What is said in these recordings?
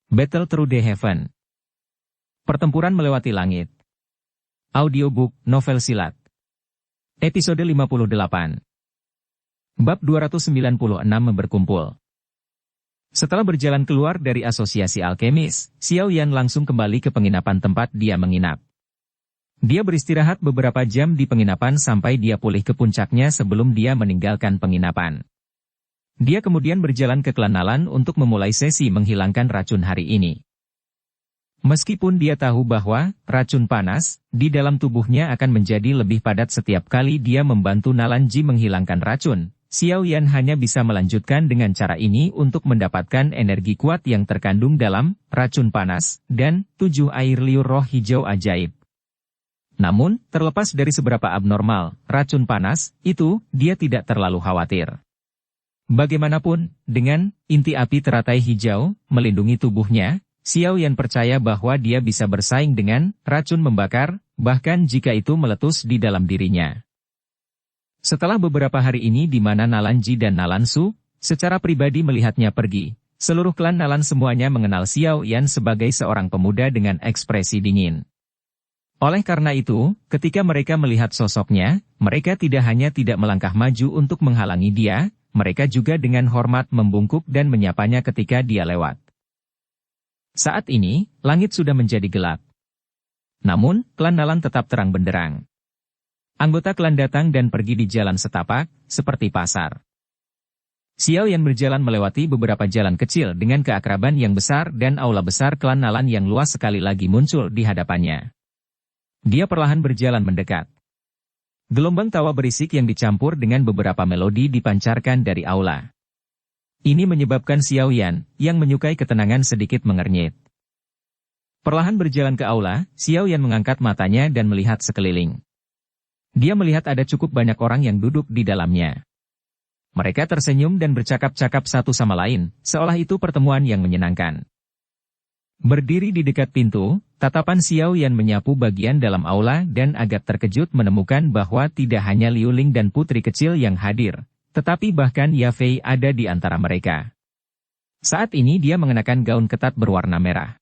Battle Through the Heaven. Pertempuran melewati langit. Audiobook, novel silat. Episode 58. Bab 296 berkumpul. Setelah berjalan keluar dari asosiasi alkemis, Xiao Yan langsung kembali ke penginapan tempat dia menginap. Dia beristirahat beberapa jam di penginapan sampai dia pulih ke puncaknya sebelum dia meninggalkan penginapan. Dia kemudian berjalan ke klan Nalan untuk memulai sesi menghilangkan racun hari ini. Meskipun dia tahu bahwa racun panas di dalam tubuhnya akan menjadi lebih padat setiap kali dia membantu Nalan Ji menghilangkan racun, Xiao Yan hanya bisa melanjutkan dengan cara ini untuk mendapatkan energi kuat yang terkandung dalam racun panas dan 7 air liur roh hijau ajaib. Namun, terlepas dari seberapa abnormal racun panas itu, dia tidak terlalu khawatir. Bagaimanapun, dengan inti api teratai hijau melindungi tubuhnya, Xiao Yan percaya bahwa dia bisa bersaing dengan racun membakar, bahkan jika itu meletus di dalam dirinya. Setelah beberapa hari ini di mana Nalan Ji dan Nalan Su secara pribadi melihatnya pergi, seluruh klan Nalan semuanya mengenal Xiao Yan sebagai seorang pemuda dengan ekspresi dingin. Oleh karena itu, ketika mereka melihat sosoknya, mereka tidak hanya tidak melangkah maju untuk menghalangi dia, mereka juga dengan hormat membungkuk dan menyapanya ketika dia lewat. Saat ini, langit sudah menjadi gelap. Namun, klan Nalan tetap terang benderang. Anggota klan datang dan pergi di jalan setapak, seperti pasar. Xiao Yan berjalan melewati beberapa jalan kecil dengan keakraban yang besar dan aula besar klan Nalan yang luas sekali lagi muncul di hadapannya. Dia perlahan berjalan mendekat. Gelombang tawa berisik yang dicampur dengan beberapa melodi dipancarkan dari aula. Ini menyebabkan Xiao Yan, yang menyukai ketenangan sedikit mengernyit. Perlahan berjalan ke aula, Xiao Yan mengangkat matanya dan melihat sekeliling. Dia melihat ada cukup banyak orang yang duduk di dalamnya. Mereka tersenyum dan bercakap-cakap satu sama lain, seolah itu pertemuan yang menyenangkan. Berdiri di dekat pintu, tatapan Xiao Yan menyapu bagian dalam aula dan agak terkejut menemukan bahwa tidak hanya Liu Ling dan putri kecil yang hadir, tetapi bahkan Ya Fei ada di antara mereka. Saat ini dia mengenakan gaun ketat berwarna merah.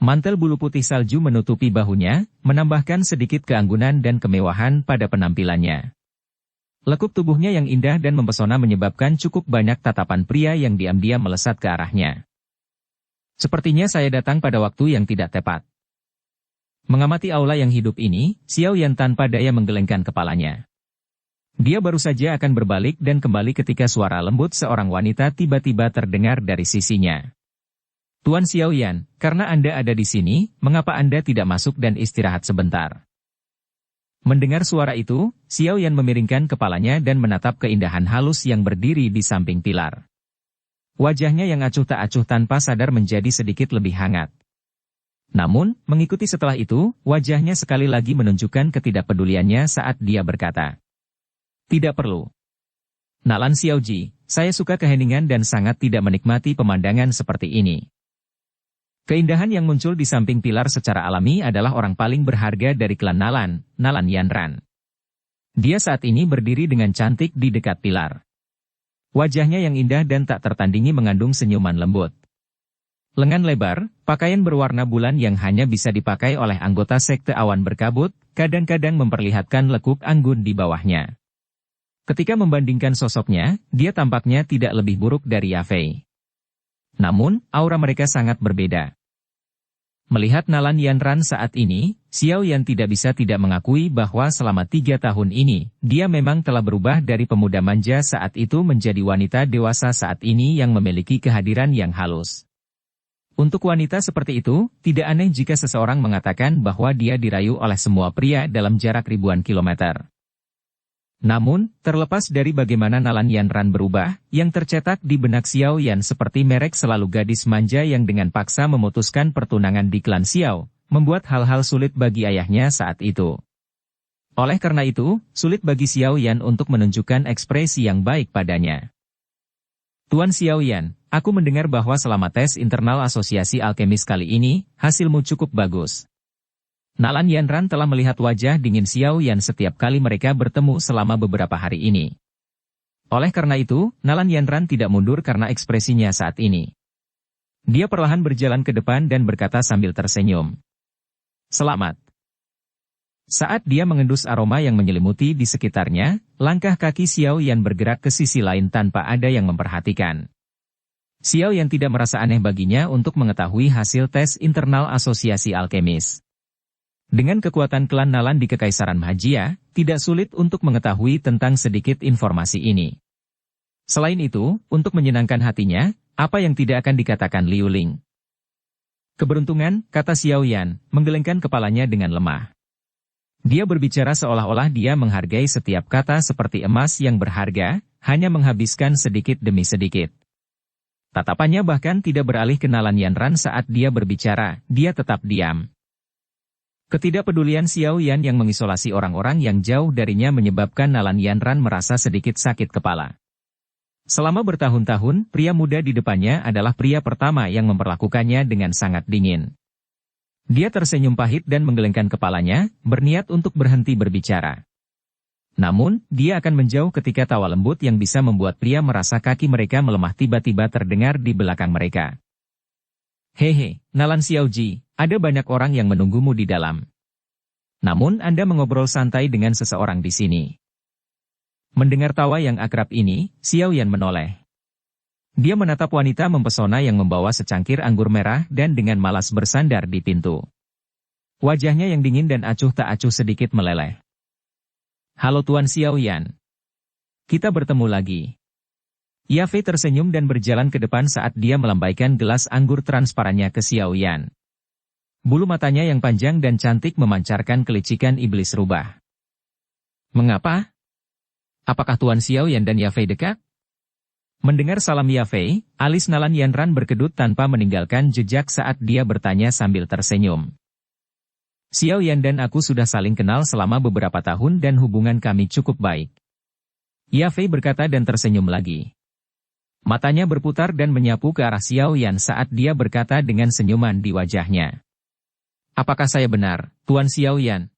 Mantel bulu putih salju menutupi bahunya, menambahkan sedikit keanggunan dan kemewahan pada penampilannya. Lekuk tubuhnya yang indah dan mempesona menyebabkan cukup banyak tatapan pria yang diam-diam melesat ke arahnya. Sepertinya saya datang pada waktu yang tidak tepat. Mengamati aula yang hidup ini, Xiao Yan tanpa daya menggelengkan kepalanya. Dia baru saja akan berbalik dan kembali ketika suara lembut seorang wanita tiba-tiba terdengar dari sisinya. Tuan Xiao Yan, karena Anda ada di sini, mengapa Anda tidak masuk dan istirahat sebentar? Mendengar suara itu, Xiao Yan memiringkan kepalanya dan menatap keindahan halus yang berdiri di samping pilar. Wajahnya yang acuh tak acuh tanpa sadar menjadi sedikit lebih hangat. Namun, mengikuti setelah itu, wajahnya sekali lagi menunjukkan ketidakpeduliannya saat dia berkata, "Tidak perlu. Nalan Xiaoji, saya suka keheningan dan sangat tidak menikmati pemandangan seperti ini." Keindahan yang muncul di samping pilar secara alami adalah orang paling berharga dari klan Nalan, Nalan Yanran. Dia saat ini berdiri dengan cantik di dekat pilar. Wajahnya yang indah dan tak tertandingi mengandung senyuman lembut. Lengan lebar, pakaian berwarna bulan yang hanya bisa dipakai oleh anggota sekte awan berkabut, kadang-kadang memperlihatkan lekuk anggun di bawahnya. Ketika membandingkan sosoknya, dia tampaknya tidak lebih buruk dari Ya Fei. Namun, aura mereka sangat berbeda. Melihat Nalan Yanran saat ini, Xiao Yan tidak bisa tidak mengakui bahwa selama 3 tahun ini, dia memang telah berubah dari pemuda manja saat itu menjadi wanita dewasa saat ini yang memiliki kehadiran yang halus. Untuk wanita seperti itu, tidak aneh jika seseorang mengatakan bahwa dia dirayu oleh semua pria dalam jarak ribuan kilometer. Namun, terlepas dari bagaimana Nalan Yanran berubah, yang tercetak di benak Xiao Yan seperti merek selalu gadis manja yang dengan paksa memutuskan pertunangan di klan Xiao, membuat hal-hal sulit bagi ayahnya saat itu. Oleh karena itu, sulit bagi Xiao Yan untuk menunjukkan ekspresi yang baik padanya. Tuan Xiao Yan, aku mendengar bahwa selama tes internal asosiasi alkemis kali ini, hasilmu cukup bagus. Nalan Yanran telah melihat wajah dingin Xiao Yan setiap kali mereka bertemu selama beberapa hari ini. Oleh karena itu, Nalan Yanran tidak mundur karena ekspresinya saat ini. Dia perlahan berjalan ke depan dan berkata sambil tersenyum. Selamat. Saat dia mengendus aroma yang menyelimuti di sekitarnya, langkah kaki Xiao Yan bergerak ke sisi lain tanpa ada yang memperhatikan. Xiao Yan tidak merasa aneh baginya untuk mengetahui hasil tes internal Asosiasi Alkemis. Dengan kekuatan klan Nalan di Kekaisaran Mahajia, tidak sulit untuk mengetahui tentang sedikit informasi ini. Selain itu, untuk menyenangkan hatinya, apa yang tidak akan dikatakan Liu Ling? Keberuntungan, kata Xiao Yan, menggelengkan kepalanya dengan lemah. Dia berbicara seolah-olah dia menghargai setiap kata seperti emas yang berharga, hanya menghabiskan sedikit demi sedikit. Tatapannya bahkan tidak beralih ke Nalan Yanran saat dia berbicara, dia tetap diam. Ketidakpedulian Xiao Yan yang mengisolasi orang-orang yang jauh darinya menyebabkan Nalan Yanran merasa sedikit sakit kepala. Selama bertahun-tahun, pria muda di depannya adalah pria pertama yang memperlakukannya dengan sangat dingin. Dia tersenyum pahit dan menggelengkan kepalanya, berniat untuk berhenti berbicara. Namun, dia akan menjauh ketika tawa lembut yang bisa membuat pria merasa kaki mereka melemah tiba-tiba terdengar di belakang mereka. Hehe, Nalan Xiaoji, ada banyak orang yang menunggumu di dalam. Namun Anda mengobrol santai dengan seseorang di sini. Mendengar tawa yang akrab ini, Xiao Yan menoleh. Dia menatap wanita mempesona yang membawa secangkir anggur merah dan dengan malas bersandar di pintu. Wajahnya yang dingin dan acuh tak acuh sedikit meleleh. Halo Tuan Xiao Yan. Kita bertemu lagi. Yafei tersenyum dan berjalan ke depan saat dia melambaikan gelas anggur transparannya ke Xiao Yan. Bulu matanya yang panjang dan cantik memancarkan kelicikan iblis rubah. Mengapa? Apakah Tuan Xiao Yan dan Yafei dekat? Mendengar salam Yafei, alis Nalan Yanran berkedut tanpa meninggalkan jejak saat dia bertanya sambil tersenyum. Xiao Yan dan aku sudah saling kenal selama beberapa tahun dan hubungan kami cukup baik. Yafei berkata dan tersenyum lagi. Matanya berputar dan menyapu ke arah Xiao Yan saat dia berkata dengan senyuman di wajahnya. Apakah saya benar, Tuan Xiao Yan?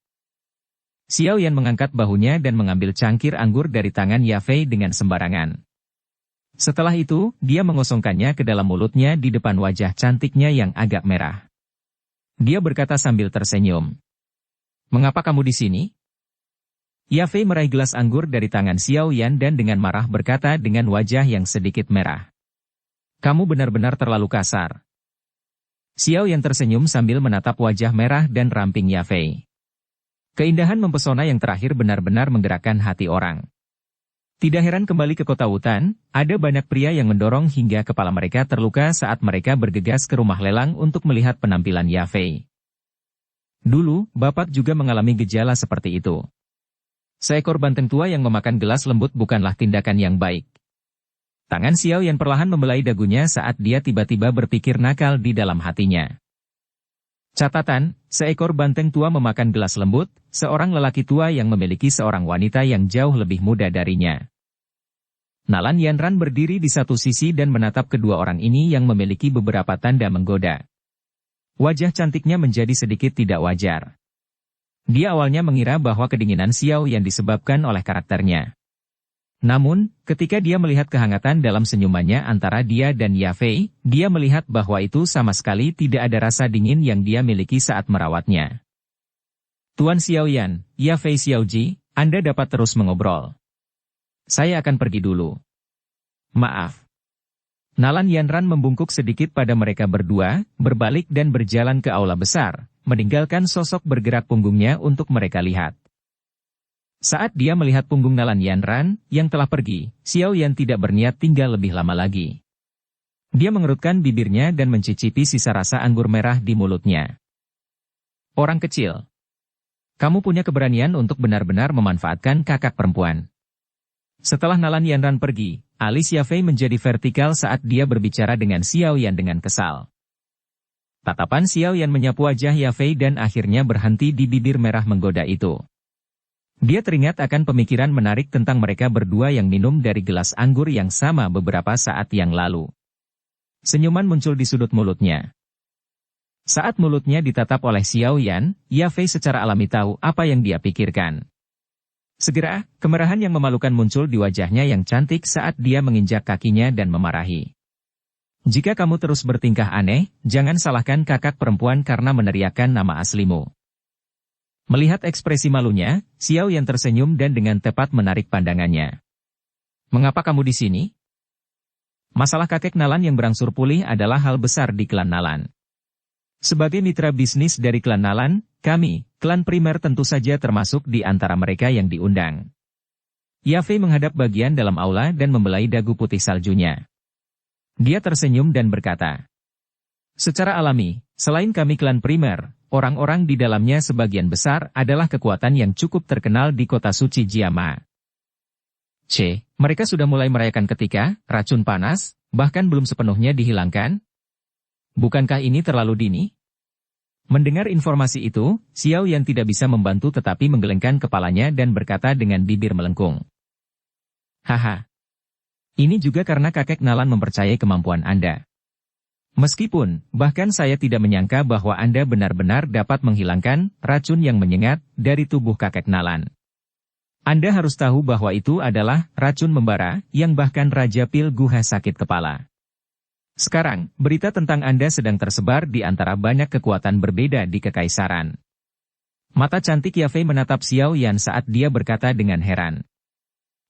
Xiao Yan mengangkat bahunya dan mengambil cangkir anggur dari tangan Yafei dengan sembarangan. Setelah itu, dia mengosongkannya ke dalam mulutnya di depan wajah cantiknya yang agak merah. Dia berkata sambil tersenyum. Mengapa kamu di sini? Yafei meraih gelas anggur dari tangan Xiao Yan dan dengan marah berkata dengan wajah yang sedikit merah. Kamu benar-benar terlalu kasar. Xiao Yan tersenyum sambil menatap wajah merah dan ramping Yafei. Keindahan mempesona yang terakhir benar-benar menggerakkan hati orang. Tidak heran kembali ke kota Wutan, ada banyak pria yang mendorong hingga kepala mereka terluka saat mereka bergegas ke rumah lelang untuk melihat penampilan Yafei. Dulu, Bapak juga mengalami gejala seperti itu. Seekor banteng tua yang memakan gelas lembut bukanlah tindakan yang baik. Tangan Xiao Yan perlahan membelai dagunya saat dia tiba-tiba berpikir nakal di dalam hatinya. Catatan, seekor banteng tua memakan gelas lembut, seorang lelaki tua yang memiliki seorang wanita yang jauh lebih muda darinya. Nalan Yanran berdiri di satu sisi dan menatap kedua orang ini yang memiliki beberapa tanda menggoda. Wajah cantiknya menjadi sedikit tidak wajar. Dia awalnya mengira bahwa kedinginan Xiao yang disebabkan oleh karakternya. Namun, ketika dia melihat kehangatan dalam senyumannya antara dia dan Yafei, dia melihat bahwa itu sama sekali tidak ada rasa dingin yang dia miliki saat merawatnya. Tuan Xiao Yan, Yafei Xiaoji, Anda dapat terus mengobrol. Saya akan pergi dulu. Maaf. Nalan Yanran membungkuk sedikit pada mereka berdua, berbalik dan berjalan ke aula besar, meninggalkan sosok bergerak punggungnya untuk mereka lihat. Saat dia melihat punggung Nalan Yanran, yang telah pergi, Xiao Yan tidak berniat tinggal lebih lama lagi. Dia mengerutkan bibirnya dan mencicipi sisa rasa anggur merah di mulutnya. Orang kecil. Kamu punya keberanian untuk benar-benar memanfaatkan kakak perempuan. Setelah Nalan Yanran pergi, alis Yafei menjadi vertikal saat dia berbicara dengan Xiao Yan dengan kesal. Tatapan Xiao Yan menyapu wajah Yafei dan akhirnya berhenti di bibir merah menggoda itu. Dia teringat akan pemikiran menarik tentang mereka berdua yang minum dari gelas anggur yang sama beberapa saat yang lalu. Senyuman muncul di sudut mulutnya. Saat mulutnya ditatap oleh Xiao Yan, Yafei secara alami tahu apa yang dia pikirkan. Segera, kemerahan yang memalukan muncul di wajahnya yang cantik saat dia menginjak kakinya dan memarahi. Jika kamu terus bertingkah aneh, jangan salahkan kakak perempuan karena meneriakkan nama aslimu. Melihat ekspresi malunya, Xiao Yan tersenyum dan dengan tepat menarik pandangannya. Mengapa kamu di sini? Masalah kakek Nalan yang berangsur pulih adalah hal besar di klan Nalan. Sebagai mitra bisnis dari klan Nalan, kami, klan primer tentu saja termasuk di antara mereka yang diundang. Yafei menghadap bagian dalam aula dan membelai dagu putih saljunya. Dia tersenyum dan berkata, secara alami, selain kami klan primer, orang-orang di dalamnya sebagian besar adalah kekuatan yang cukup terkenal di kota suci Jiama. Mereka sudah mulai merayakan ketika racun panas, bahkan belum sepenuhnya dihilangkan? Bukankah ini terlalu dini? Mendengar informasi itu, Xiao Yan tidak bisa membantu tetapi menggelengkan kepalanya dan berkata dengan bibir melengkung. Haha. Ini juga karena kakek Nalan mempercayai kemampuan Anda. Meskipun, bahkan saya tidak menyangka bahwa Anda benar-benar dapat menghilangkan racun yang menyengat dari tubuh kakek Nalan. Anda harus tahu bahwa itu adalah racun membara yang bahkan Raja Pil Guha sakit kepala. Sekarang, berita tentang Anda sedang tersebar di antara banyak kekuatan berbeda di Kekaisaran. Mata cantik Yafei menatap Xiao Yan saat dia berkata dengan heran.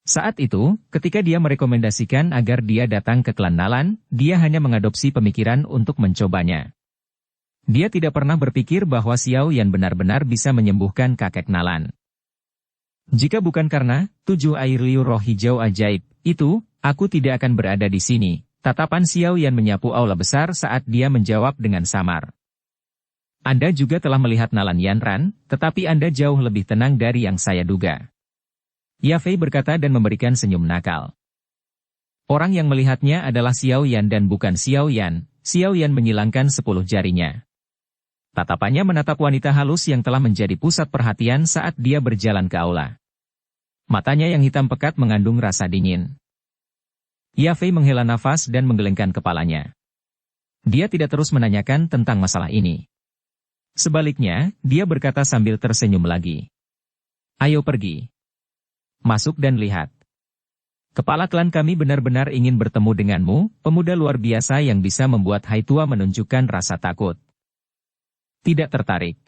Saat itu, ketika dia merekomendasikan agar dia datang ke klan Nalan, dia hanya mengadopsi pemikiran untuk mencobanya. Dia tidak pernah berpikir bahwa Xiao Yan benar-benar bisa menyembuhkan kakek Nalan. Jika bukan karena 7 air liur roh hijau ajaib, itu, aku tidak akan berada di sini. Tatapan Xiao Yan menyapu aula besar saat dia menjawab dengan samar. Anda juga telah melihat Nalan Yanran, tetapi Anda jauh lebih tenang dari yang saya duga. Yafei berkata dan memberikan senyum nakal. Orang yang melihatnya adalah Xiao Yan dan bukan Xiao Yan. Xiao Yan menyilangkan 10 jarinya. Tatapannya menatap wanita halus yang telah menjadi pusat perhatian saat dia berjalan ke aula. Matanya yang hitam pekat mengandung rasa dingin. Yafei menghela nafas dan menggelengkan kepalanya. Dia tidak terus menanyakan tentang masalah ini. Sebaliknya, dia berkata sambil tersenyum lagi. Ayo pergi. Masuk dan lihat. Kepala klan kami benar-benar ingin bertemu denganmu, pemuda luar biasa yang bisa membuat Haitua menunjukkan rasa takut. Tidak tertarik.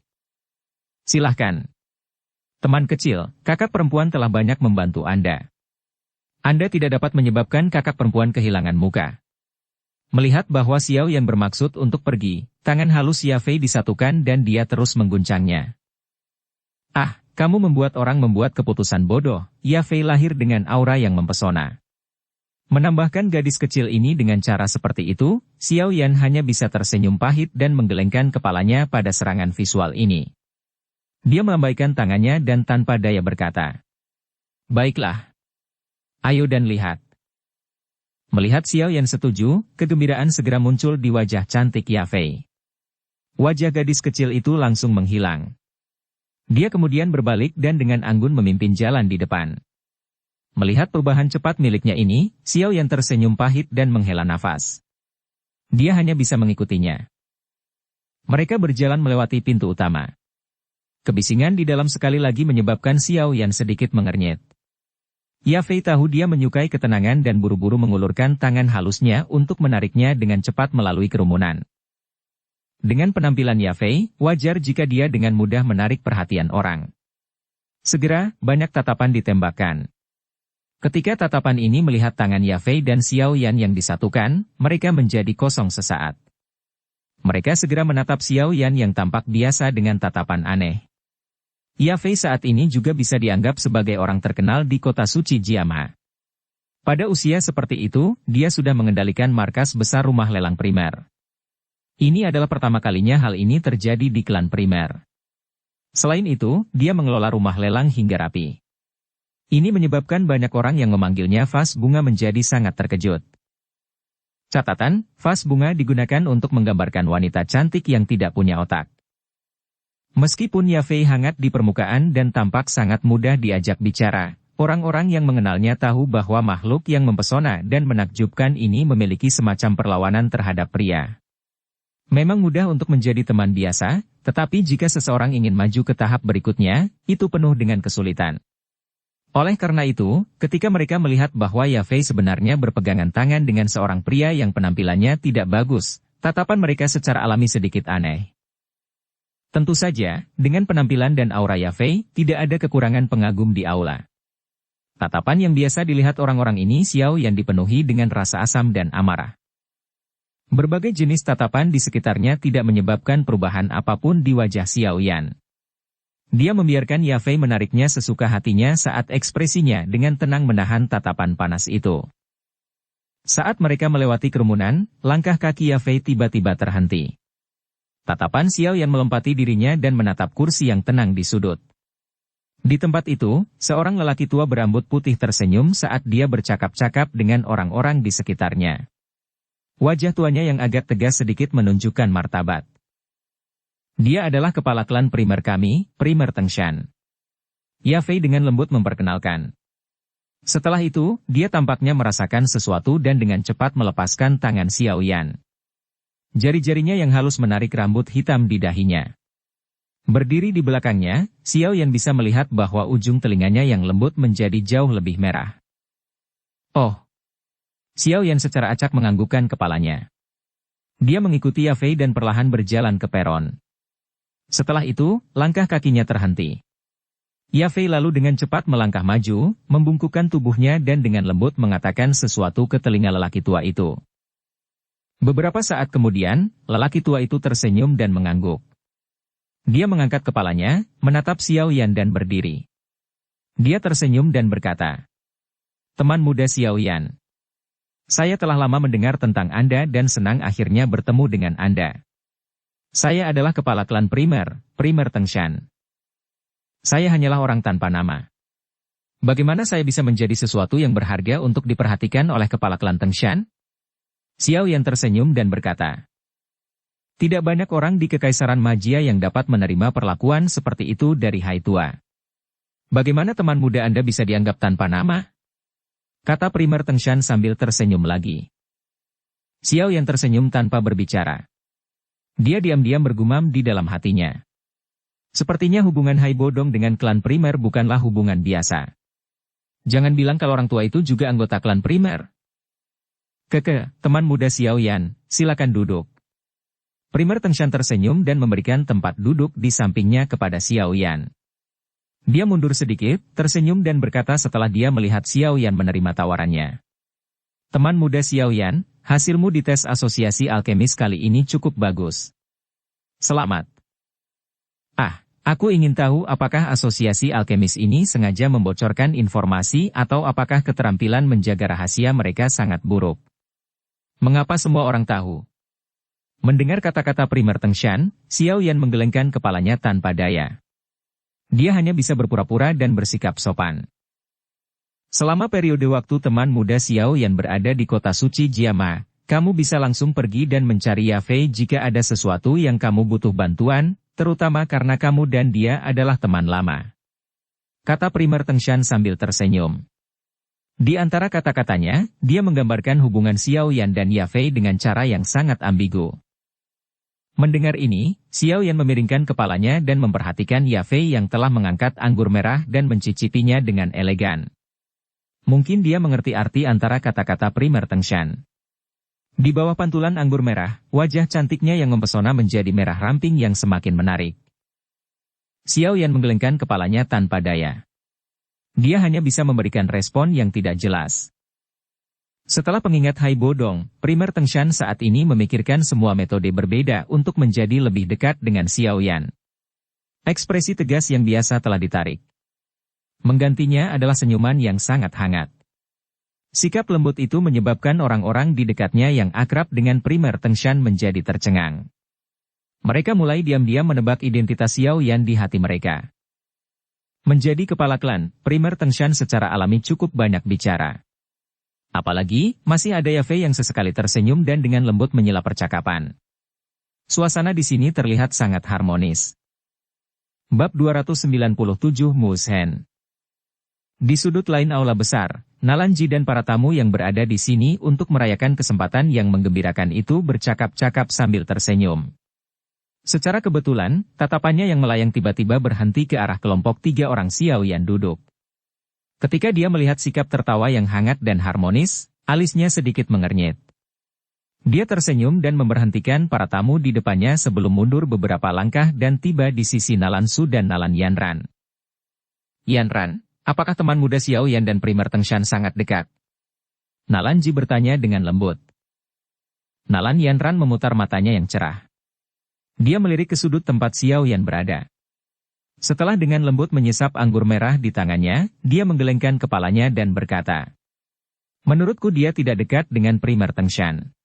Silahkan. Teman kecil, kakak perempuan telah banyak membantu Anda. Anda tidak dapat menyebabkan kakak perempuan kehilangan muka. Melihat bahwa Xiao Yan bermaksud untuk pergi, tangan halus Yafei disatukan dan dia terus mengguncangnya. Kamu membuat orang membuat keputusan bodoh. Yafei lahir dengan aura yang mempesona. Menambahkan gadis kecil ini dengan cara seperti itu, Xiao Yan hanya bisa tersenyum pahit dan menggelengkan kepalanya pada serangan visual ini. Dia melambaikan tangannya dan tanpa daya berkata, baiklah. Ayo dan lihat. Melihat Xiao Yan setuju, kegembiraan segera muncul di wajah cantik Yafei. Wajah gadis kecil itu langsung menghilang. Dia kemudian berbalik dan dengan anggun memimpin jalan di depan. Melihat perubahan cepat miliknya ini, Xiao Yan tersenyum pahit dan menghela nafas. Dia hanya bisa mengikutinya. Mereka berjalan melewati pintu utama. Kebisingan di dalam sekali lagi menyebabkan Xiao Yan sedikit mengernyit. Yafei tahu dia menyukai ketenangan dan buru-buru mengulurkan tangan halusnya untuk menariknya dengan cepat melalui kerumunan. Dengan penampilan Yafei, wajar jika dia dengan mudah menarik perhatian orang. Segera, banyak tatapan ditembakkan. Ketika tatapan ini melihat tangan Yafei dan Xiao Yan yang disatukan, mereka menjadi kosong sesaat. Mereka segera menatap Xiao Yan yang tampak biasa dengan tatapan aneh. Yafei saat ini juga bisa dianggap sebagai orang terkenal di kota suci Jiama. Pada usia seperti itu, dia sudah mengendalikan markas besar rumah lelang primer. Ini adalah pertama kalinya hal ini terjadi di klan primer. Selain itu, dia mengelola rumah lelang hingga rapi. Ini menyebabkan banyak orang yang memanggilnya vas bunga menjadi sangat terkejut. Catatan, vas bunga digunakan untuk menggambarkan wanita cantik yang tidak punya otak. Meskipun Yafei hangat di permukaan dan tampak sangat mudah diajak bicara, orang-orang yang mengenalnya tahu bahwa makhluk yang mempesona dan menakjubkan ini memiliki semacam perlawanan terhadap pria. Memang mudah untuk menjadi teman biasa, tetapi jika seseorang ingin maju ke tahap berikutnya, itu penuh dengan kesulitan. Oleh karena itu, ketika mereka melihat bahwa Yafei sebenarnya berpegangan tangan dengan seorang pria yang penampilannya tidak bagus, tatapan mereka secara alami sedikit aneh. Tentu saja, dengan penampilan dan aura Yafei, tidak ada kekurangan pengagum di aula. Tatapan yang biasa dilihat orang-orang ini Xiao Yan dipenuhi dengan rasa asam dan amarah. Berbagai jenis tatapan di sekitarnya tidak menyebabkan perubahan apapun di wajah Xiao Yan. Dia membiarkan Yafei menariknya sesuka hatinya saat ekspresinya dengan tenang menahan tatapan panas itu. Saat mereka melewati kerumunan, langkah kaki Yafei tiba-tiba terhenti. Tatapan Xiao Yan melempati dirinya dan menatap kursi yang tenang di sudut. Di tempat itu, seorang lelaki tua berambut putih tersenyum saat dia bercakap-cakap dengan orang-orang di sekitarnya. Wajah tuanya yang agak tegas sedikit menunjukkan martabat. Dia adalah kepala klan primer kami, Primer Tengshan. Yafei dengan lembut memperkenalkan. Setelah itu, dia tampaknya merasakan sesuatu dan dengan cepat melepaskan tangan Xiao Yan. Jari-jarinya yang halus menarik rambut hitam di dahinya. Berdiri di belakangnya, Xiao Yan bisa melihat bahwa ujung telinganya yang lembut menjadi jauh lebih merah. Oh! Xiao Yan secara acak menganggukkan kepalanya. Dia mengikuti Yafei dan perlahan berjalan ke peron. Setelah itu, langkah kakinya terhenti. Yafei lalu dengan cepat melangkah maju, membungkukkan tubuhnya dan dengan lembut mengatakan sesuatu ke telinga lelaki tua itu. Beberapa saat kemudian, lelaki tua itu tersenyum dan mengangguk. Dia mengangkat kepalanya, menatap Xiao Yan dan berdiri. Dia tersenyum dan berkata, "Teman muda Xiao Yan. Saya telah lama mendengar tentang Anda dan senang akhirnya bertemu dengan Anda. Saya adalah kepala klan Primer Tengshan. Saya hanyalah orang tanpa nama. Bagaimana saya bisa menjadi sesuatu yang berharga untuk diperhatikan oleh kepala klan Tengshan?" Xiao Yan tersenyum dan berkata, "Tidak banyak orang di Kekaisaran Magia yang dapat menerima perlakuan seperti itu dari Hai Tua. Bagaimana teman muda Anda bisa dianggap tanpa nama?" Kata Primer Tengshan sambil tersenyum lagi. Xiao Yan tersenyum tanpa berbicara. Dia diam-diam bergumam di dalam hatinya. Sepertinya hubungan Hai Bodong dengan klan primer bukanlah hubungan biasa. Jangan bilang kalau orang tua itu juga anggota klan primer. Teman muda Xiao Yan, silakan duduk. Primer Tengshan tersenyum dan memberikan tempat duduk di sampingnya kepada Xiao Yan. Dia mundur sedikit, tersenyum dan berkata setelah dia melihat Xiao Yan menerima tawarannya. "Teman muda Xiao Yan, hasilmu di tes asosiasi alkemis kali ini cukup bagus. Selamat." Aku ingin tahu apakah asosiasi alkemis ini sengaja membocorkan informasi atau apakah keterampilan menjaga rahasia mereka sangat buruk. Mengapa semua orang tahu? Mendengar kata-kata Primer Tengshan, Xiao Yan menggelengkan kepalanya tanpa daya. Dia hanya bisa berpura-pura dan bersikap sopan. Selama periode waktu teman muda Xiao Yan berada di kota suci Jiama, kamu bisa langsung pergi dan mencari Yafei jika ada sesuatu yang kamu butuh bantuan, terutama karena kamu dan dia adalah teman lama. Kata Primer Tengshan sambil tersenyum. Di antara kata-katanya, dia menggambarkan hubungan Xiao Yan dan Yafei dengan cara yang sangat ambigu. Mendengar ini, Xiao Yan memiringkan kepalanya dan memperhatikan Yafei yang telah mengangkat anggur merah dan mencicipinya dengan elegan. Mungkin dia mengerti arti antara kata-kata Primer Tengshan. Di bawah pantulan anggur merah, wajah cantiknya yang mempesona menjadi merah ramping yang semakin menarik. Xiao Yan menggelengkan kepalanya tanpa daya. Dia hanya bisa memberikan respon yang tidak jelas. Setelah pengingat Hai Bodong, Primer Tengshan saat ini memikirkan semua metode berbeda untuk menjadi lebih dekat dengan Xiao Yan. Ekspresi tegas yang biasa telah ditarik. Menggantinya adalah senyuman yang sangat hangat. Sikap lembut itu menyebabkan orang-orang di dekatnya yang akrab dengan Primer Tengshan menjadi tercengang. Mereka mulai diam-diam menebak identitas Xiao Yan di hati mereka. Menjadi kepala klan, Primer Tengshan secara alami cukup banyak bicara. Apalagi, masih ada Yafei yang sesekali tersenyum dan dengan lembut menyela percakapan. Suasana di sini terlihat sangat harmonis. Bab 297 Mushen. Di sudut lain aula besar, Nalanji dan para tamu yang berada di sini untuk merayakan kesempatan yang menggembirakan itu bercakap-cakap sambil tersenyum. Secara kebetulan, tatapannya yang melayang tiba-tiba berhenti ke arah kelompok 3 orang Xiao Yan duduk. Ketika dia melihat sikap tertawa yang hangat dan harmonis, alisnya sedikit mengernyit. Dia tersenyum dan memberhentikan para tamu di depannya sebelum mundur beberapa langkah dan tiba di sisi Nalan Su dan Nalan Yanran. Yanran, apakah teman muda Xiao Yan dan Primer Tengshan sangat dekat? Nalan Ji bertanya dengan lembut. Nalan Yanran memutar matanya yang cerah. Dia melirik ke sudut tempat Xiao Yan berada. Setelah dengan lembut menyesap anggur merah di tangannya, dia menggelengkan kepalanya dan berkata, "Menurutku dia tidak dekat dengan Primer Tengshan.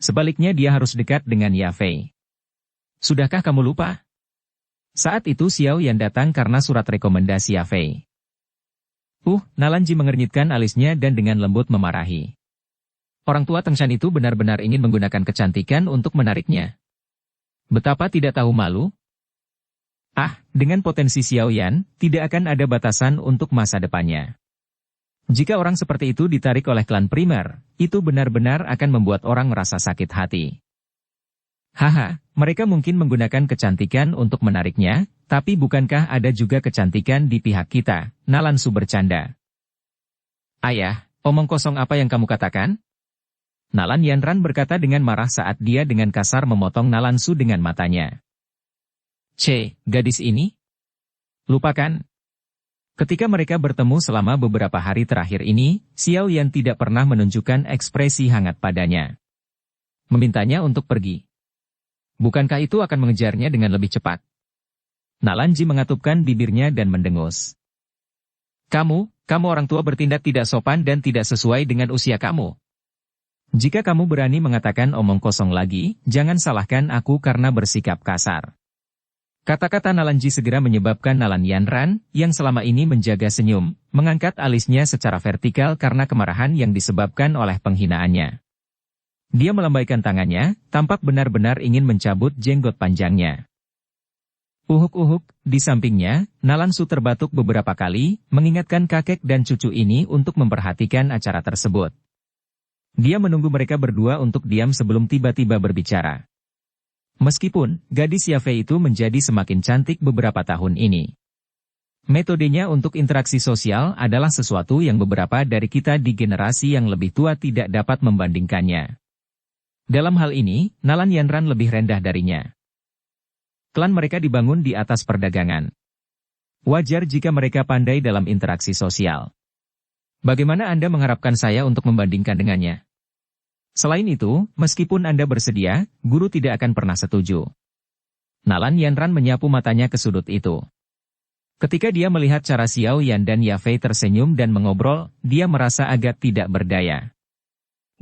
Sebaliknya dia harus dekat dengan Ya Fei. Sudahkah kamu lupa? Saat itu Xiao Yan datang karena surat rekomendasi Ya Fei." Nalan Ji mengernyitkan alisnya dan dengan lembut memarahi. Orang tua Tengshan itu benar-benar ingin menggunakan kecantikan untuk menariknya. Betapa tidak tahu malu. Dengan potensi Xiao Yan, tidak akan ada batasan untuk masa depannya. Jika orang seperti itu ditarik oleh klan primer, itu benar-benar akan membuat orang merasa sakit hati. Mereka mungkin menggunakan kecantikan untuk menariknya, tapi bukankah ada juga kecantikan di pihak kita? Nalan Su bercanda. Ayah, omong kosong apa yang kamu katakan? Nalan Yanran berkata dengan marah saat dia dengan kasar memotong Nalan Su dengan matanya. Gadis ini? Lupakan. Ketika mereka bertemu selama beberapa hari terakhir ini, Xiao Yan tidak pernah menunjukkan ekspresi hangat padanya. Memintanya untuk pergi. Bukankah itu akan mengejarnya dengan lebih cepat? Nalan Ji mengatupkan bibirnya dan mendengus. Kamu orang tua bertindak tidak sopan dan tidak sesuai dengan usia kamu. Jika kamu berani mengatakan omong kosong lagi, jangan salahkan aku karena bersikap kasar. Kata-kata Nalan Ji segera menyebabkan Nalan Yanran, yang selama ini menjaga senyum, mengangkat alisnya secara vertikal karena kemarahan yang disebabkan oleh penghinaannya. Dia melambaikan tangannya, tampak benar-benar ingin mencabut jenggot panjangnya. Uhuk-uhuk, di sampingnya, Nalan Su terbatuk beberapa kali, mengingatkan kakek dan cucu ini untuk memperhatikan acara tersebut. Dia menunggu mereka berdua untuk diam sebelum tiba-tiba berbicara. Meskipun, gadis Ya Fei itu menjadi semakin cantik beberapa tahun ini. Metodenya untuk interaksi sosial adalah sesuatu yang beberapa dari kita di generasi yang lebih tua tidak dapat membandingkannya. Dalam hal ini, Nalan Yanran lebih rendah darinya. Klan mereka dibangun di atas perdagangan. Wajar jika mereka pandai dalam interaksi sosial. Bagaimana Anda mengharapkan saya untuk membandingkan dengannya? Selain itu, meskipun Anda bersedia, guru tidak akan pernah setuju. Nalan Yanran menyapu matanya ke sudut itu. Ketika dia melihat cara Xiao Yan dan Ya Fei tersenyum dan mengobrol, dia merasa agak tidak berdaya.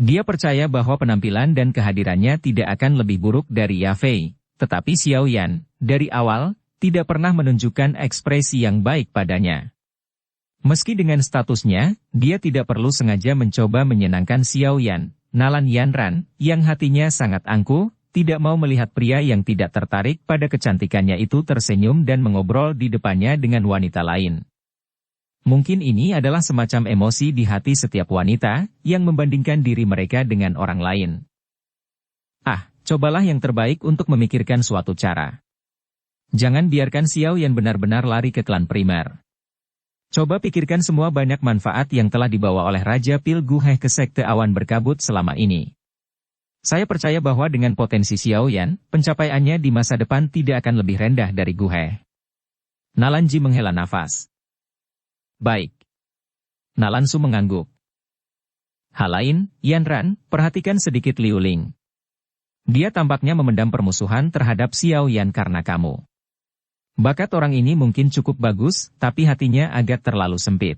Dia percaya bahwa penampilan dan kehadirannya tidak akan lebih buruk dari Ya Fei, tetapi Xiao Yan, dari awal, tidak pernah menunjukkan ekspresi yang baik padanya. Meski dengan statusnya, dia tidak perlu sengaja mencoba menyenangkan Xiao Yan. Nalan Yanran, yang hatinya sangat angkuh, tidak mau melihat pria yang tidak tertarik pada kecantikannya itu tersenyum dan mengobrol di depannya dengan wanita lain. Mungkin ini adalah semacam emosi di hati setiap wanita, yang membandingkan diri mereka dengan orang lain. Cobalah yang terbaik untuk memikirkan suatu cara. Jangan biarkan Xiao Yan benar-benar lari ke klan primer. Coba pikirkan semua banyak manfaat yang telah dibawa oleh Raja Pil Guheh ke Sekte Awan Berkabut selama ini. Saya percaya bahwa dengan potensi Xiao Yan, pencapaiannya di masa depan tidak akan lebih rendah dari Guheh. Nalan Ji menghela nafas. Baik. Nalan Su mengangguk. Hal lain, Yanran, perhatikan sedikit Liu Ling. Dia tampaknya memendam permusuhan terhadap Xiao Yan karena kamu. Bakat orang ini mungkin cukup bagus, tapi hatinya agak terlalu sempit.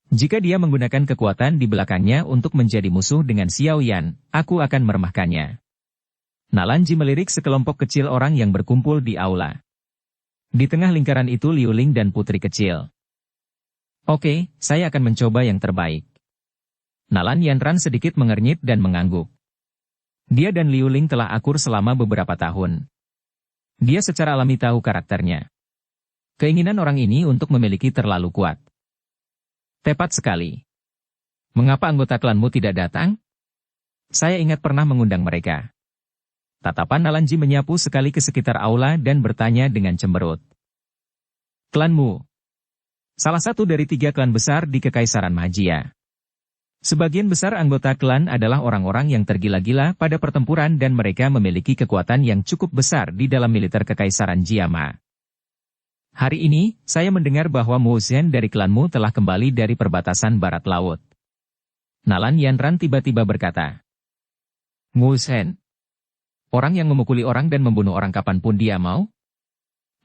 Jika dia menggunakan kekuatan di belakangnya untuk menjadi musuh dengan Xiao Yan, aku akan meremahkannya. Nalan Ji melirik sekelompok kecil orang yang berkumpul di aula. Di tengah lingkaran itu Liu Ling dan putri kecil. Oke, saya akan mencoba yang terbaik. Nalan Yanran sedikit mengernyit dan mengangguk. Dia dan Liu Ling telah akur selama beberapa tahun. Dia secara alami tahu karakternya. Keinginan orang ini untuk memiliki terlalu kuat. Tepat sekali. Mengapa anggota klanmu tidak datang? Saya ingat pernah mengundang mereka. Tatapan Nalan Ji menyapu sekali ke sekitar aula dan bertanya dengan cemberut. Klanmu? salah satu dari 3 klan besar di Kekaisaran Magia. Sebagian besar anggota klan adalah orang-orang yang tergila-gila pada pertempuran dan mereka memiliki kekuatan yang cukup besar di dalam militer Kekaisaran Jiama. Hari ini, saya mendengar bahwa Mu Zhen dari klanmu telah kembali dari perbatasan barat laut. Nalan Yanran tiba-tiba berkata, Mu Zhen? Orang yang memukuli orang dan membunuh orang kapanpun dia mau?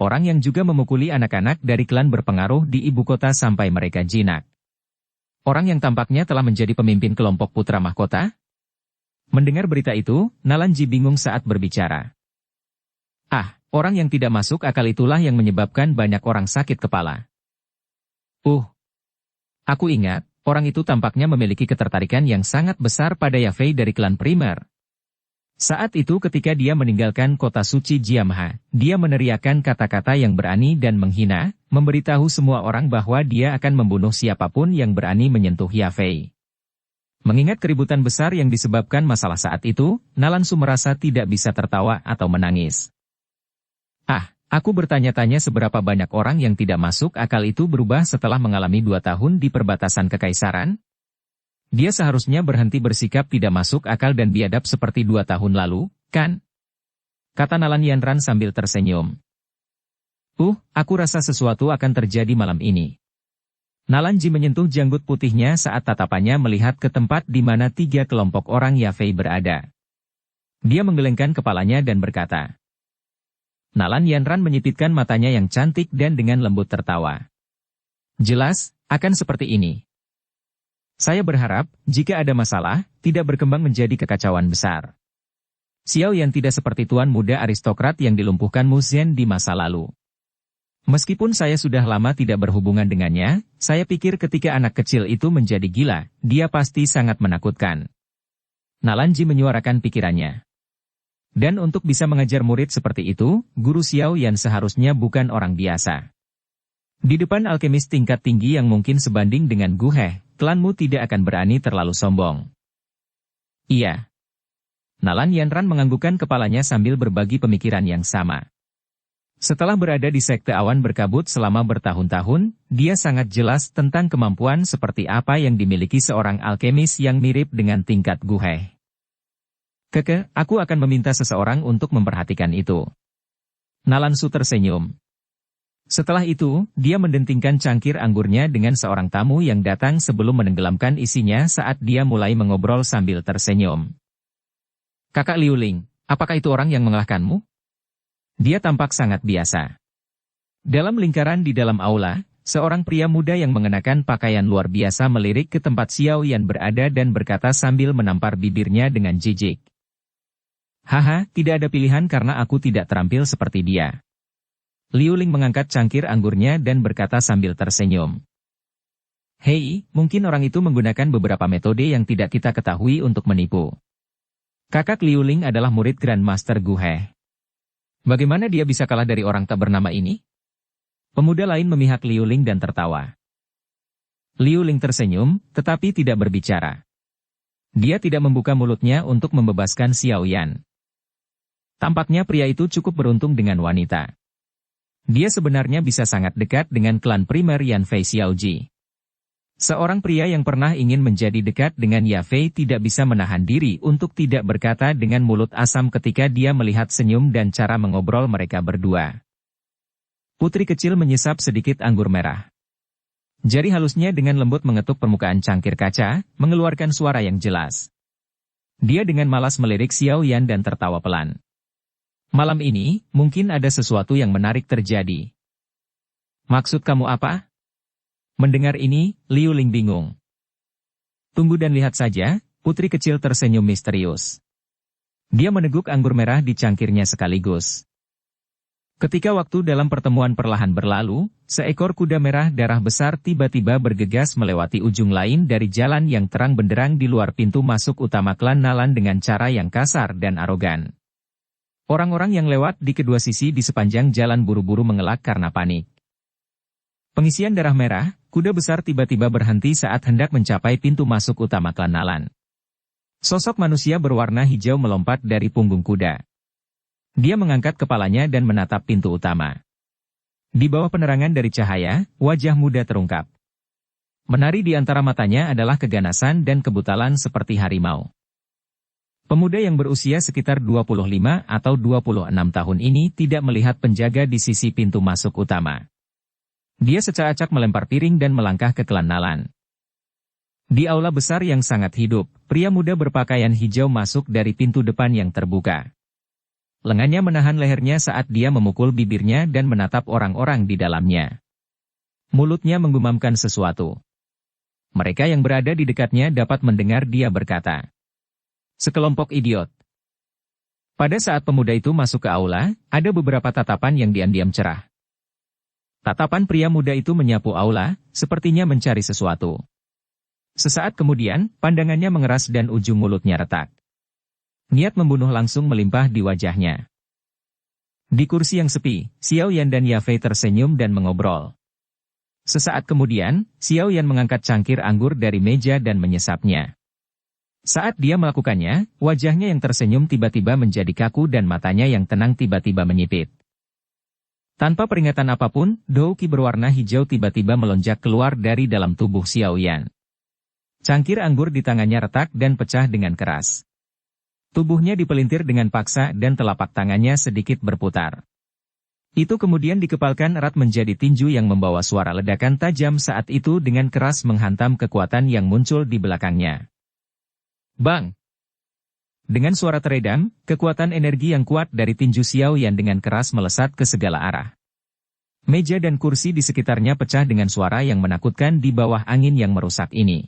Orang yang juga memukuli anak-anak dari klan berpengaruh di ibu kota sampai mereka jinak. Orang yang tampaknya telah menjadi pemimpin kelompok putra mahkota? Mendengar berita itu, Nalan Ji bingung saat berbicara. Orang yang tidak masuk akal itulah yang menyebabkan banyak orang sakit kepala. Aku ingat, orang itu tampaknya memiliki ketertarikan yang sangat besar pada Yafei dari klan primer. Saat itu ketika dia meninggalkan kota suci Jiamha, dia meneriakkan kata-kata yang berani dan menghina, memberitahu semua orang bahwa dia akan membunuh siapapun yang berani menyentuh Yafei. Mengingat keributan besar yang disebabkan masalah saat itu, Nalan Su merasa tidak bisa tertawa atau menangis. Aku bertanya-tanya seberapa banyak orang yang tidak masuk akal itu berubah setelah mengalami 2 tahun di perbatasan kekaisaran? Dia seharusnya berhenti bersikap tidak masuk akal dan biadab seperti 2 tahun lalu, kan? Kata Nalan Yanran sambil tersenyum. Aku rasa sesuatu akan terjadi malam ini. Nalan Ji menyentuh janggut putihnya saat tatapannya melihat ke tempat di mana 3 kelompok orang Yafei berada. Dia menggelengkan kepalanya dan berkata. Nalan Yanran menyipitkan matanya yang cantik dan dengan lembut tertawa. Jelas, akan seperti ini. Saya berharap, jika ada masalah, tidak berkembang menjadi kekacauan besar. Xiao Yan tidak seperti tuan muda aristokrat yang dilumpuhkan Mu Zhen di masa lalu. Meskipun saya sudah lama tidak berhubungan dengannya, saya pikir ketika anak kecil itu menjadi gila, dia pasti sangat menakutkan. Nalan Ji menyuarakan pikirannya. Dan untuk bisa mengajar murid seperti itu, guru Xiao Yan seharusnya bukan orang biasa. Di depan alkemis tingkat tinggi yang mungkin sebanding dengan Gu He, klanmu tidak akan berani terlalu sombong. Iya. Nalan Yanran menganggukkan kepalanya sambil berbagi pemikiran yang sama. Setelah berada di sekte awan berkabut selama bertahun-tahun, dia sangat jelas tentang kemampuan seperti apa yang dimiliki seorang alkemis yang mirip dengan tingkat Gu He. Aku akan meminta seseorang untuk memperhatikan itu. Nalan Su tersenyum. Setelah itu, dia mendentingkan cangkir anggurnya dengan seorang tamu yang datang sebelum menenggelamkan isinya saat dia mulai mengobrol sambil tersenyum. Kakak Liu Ling, apakah itu orang yang mengalahkanmu? Dia tampak sangat biasa. Dalam lingkaran di dalam aula, seorang pria muda yang mengenakan pakaian luar biasa melirik ke tempat Xiao Yan berada dan berkata sambil menampar bibirnya dengan jijik. Haha, tidak ada pilihan karena aku tidak terampil seperti dia. Liu Ling mengangkat cangkir anggurnya dan berkata sambil tersenyum. Hei, mungkin orang itu menggunakan beberapa metode yang tidak kita ketahui untuk menipu. Kakak Liu Ling adalah murid Grandmaster Gu He. Bagaimana dia bisa kalah dari orang tak bernama ini? Pemuda lain memihak Liu Ling dan tertawa. Liu Ling tersenyum, tetapi tidak berbicara. Dia tidak membuka mulutnya untuk membebaskan Xiao Yan. Tampaknya pria itu cukup beruntung dengan wanita. Dia sebenarnya bisa sangat dekat dengan klan primer Yan Fei Xiaoji. Seorang pria yang pernah ingin menjadi dekat dengan Yafei tidak bisa menahan diri untuk tidak berkata dengan mulut asam ketika dia melihat senyum dan cara mengobrol mereka berdua. Putri kecil menyesap sedikit anggur merah. Jari halusnya dengan lembut mengetuk permukaan cangkir kaca, mengeluarkan suara yang jelas. Dia dengan malas melirik Xiao Yan dan tertawa pelan. Malam ini, mungkin ada sesuatu yang menarik terjadi. Maksud kamu apa? Mendengar ini, Liu Ling bingung. Tunggu dan lihat saja, putri kecil tersenyum misterius. Dia meneguk anggur merah di cangkirnya sekaligus. Ketika waktu dalam pertemuan perlahan berlalu, seekor kuda merah darah besar tiba-tiba bergegas melewati ujung lain dari jalan yang terang benderang di luar pintu masuk utama klan Nalan dengan cara yang kasar dan arogan. Orang-orang yang lewat di kedua sisi di sepanjang jalan buru-buru mengelak karena panik. Pengisian darah merah, kuda besar tiba-tiba berhenti saat hendak mencapai pintu masuk utama klan Nalan. Sosok manusia berwarna hijau melompat dari punggung kuda. Dia mengangkat kepalanya dan menatap pintu utama. Di bawah penerangan dari cahaya, wajah muda terungkap. Menari di antara matanya adalah keganasan dan kebutalan seperti harimau. Pemuda yang berusia sekitar 25 atau 26 tahun ini tidak melihat penjaga di sisi pintu masuk utama. Dia secara acak melempar piring dan melangkah ke kelan-nalan. Di aula besar yang sangat hidup, pria muda berpakaian hijau masuk dari pintu depan yang terbuka. Lengannya menahan lehernya saat dia memukul bibirnya dan menatap orang-orang di dalamnya. Mulutnya menggumamkan sesuatu. Mereka yang berada di dekatnya dapat mendengar dia berkata, "Sekelompok idiot." Pada saat pemuda itu masuk ke aula, ada beberapa tatapan yang diam-diam cerah. Tatapan pria muda itu menyapu aula, sepertinya mencari sesuatu. Sesaat kemudian, pandangannya mengeras dan ujung mulutnya retak. Niat membunuh langsung melimpah di wajahnya. Di kursi yang sepi, Xiao Yan dan Yafei tersenyum dan mengobrol. Sesaat kemudian, Xiao Yan mengangkat cangkir anggur dari meja dan menyesapnya. Saat dia melakukannya, wajahnya yang tersenyum tiba-tiba menjadi kaku dan matanya yang tenang tiba-tiba menyipit. Tanpa peringatan apapun, douki berwarna hijau tiba-tiba melonjak keluar dari dalam tubuh Xiao Yan. Cangkir anggur di tangannya retak dan pecah dengan keras. Tubuhnya dipelintir dengan paksa dan telapak tangannya sedikit berputar. Itu kemudian dikepalkan erat menjadi tinju yang membawa suara ledakan tajam saat itu dengan keras menghantam kekuatan yang muncul di belakangnya. Bang! Dengan suara teredam, kekuatan energi yang kuat dari tinju Xiao Yan dengan keras melesat ke segala arah. Meja dan kursi di sekitarnya pecah dengan suara yang menakutkan di bawah angin yang merusak ini.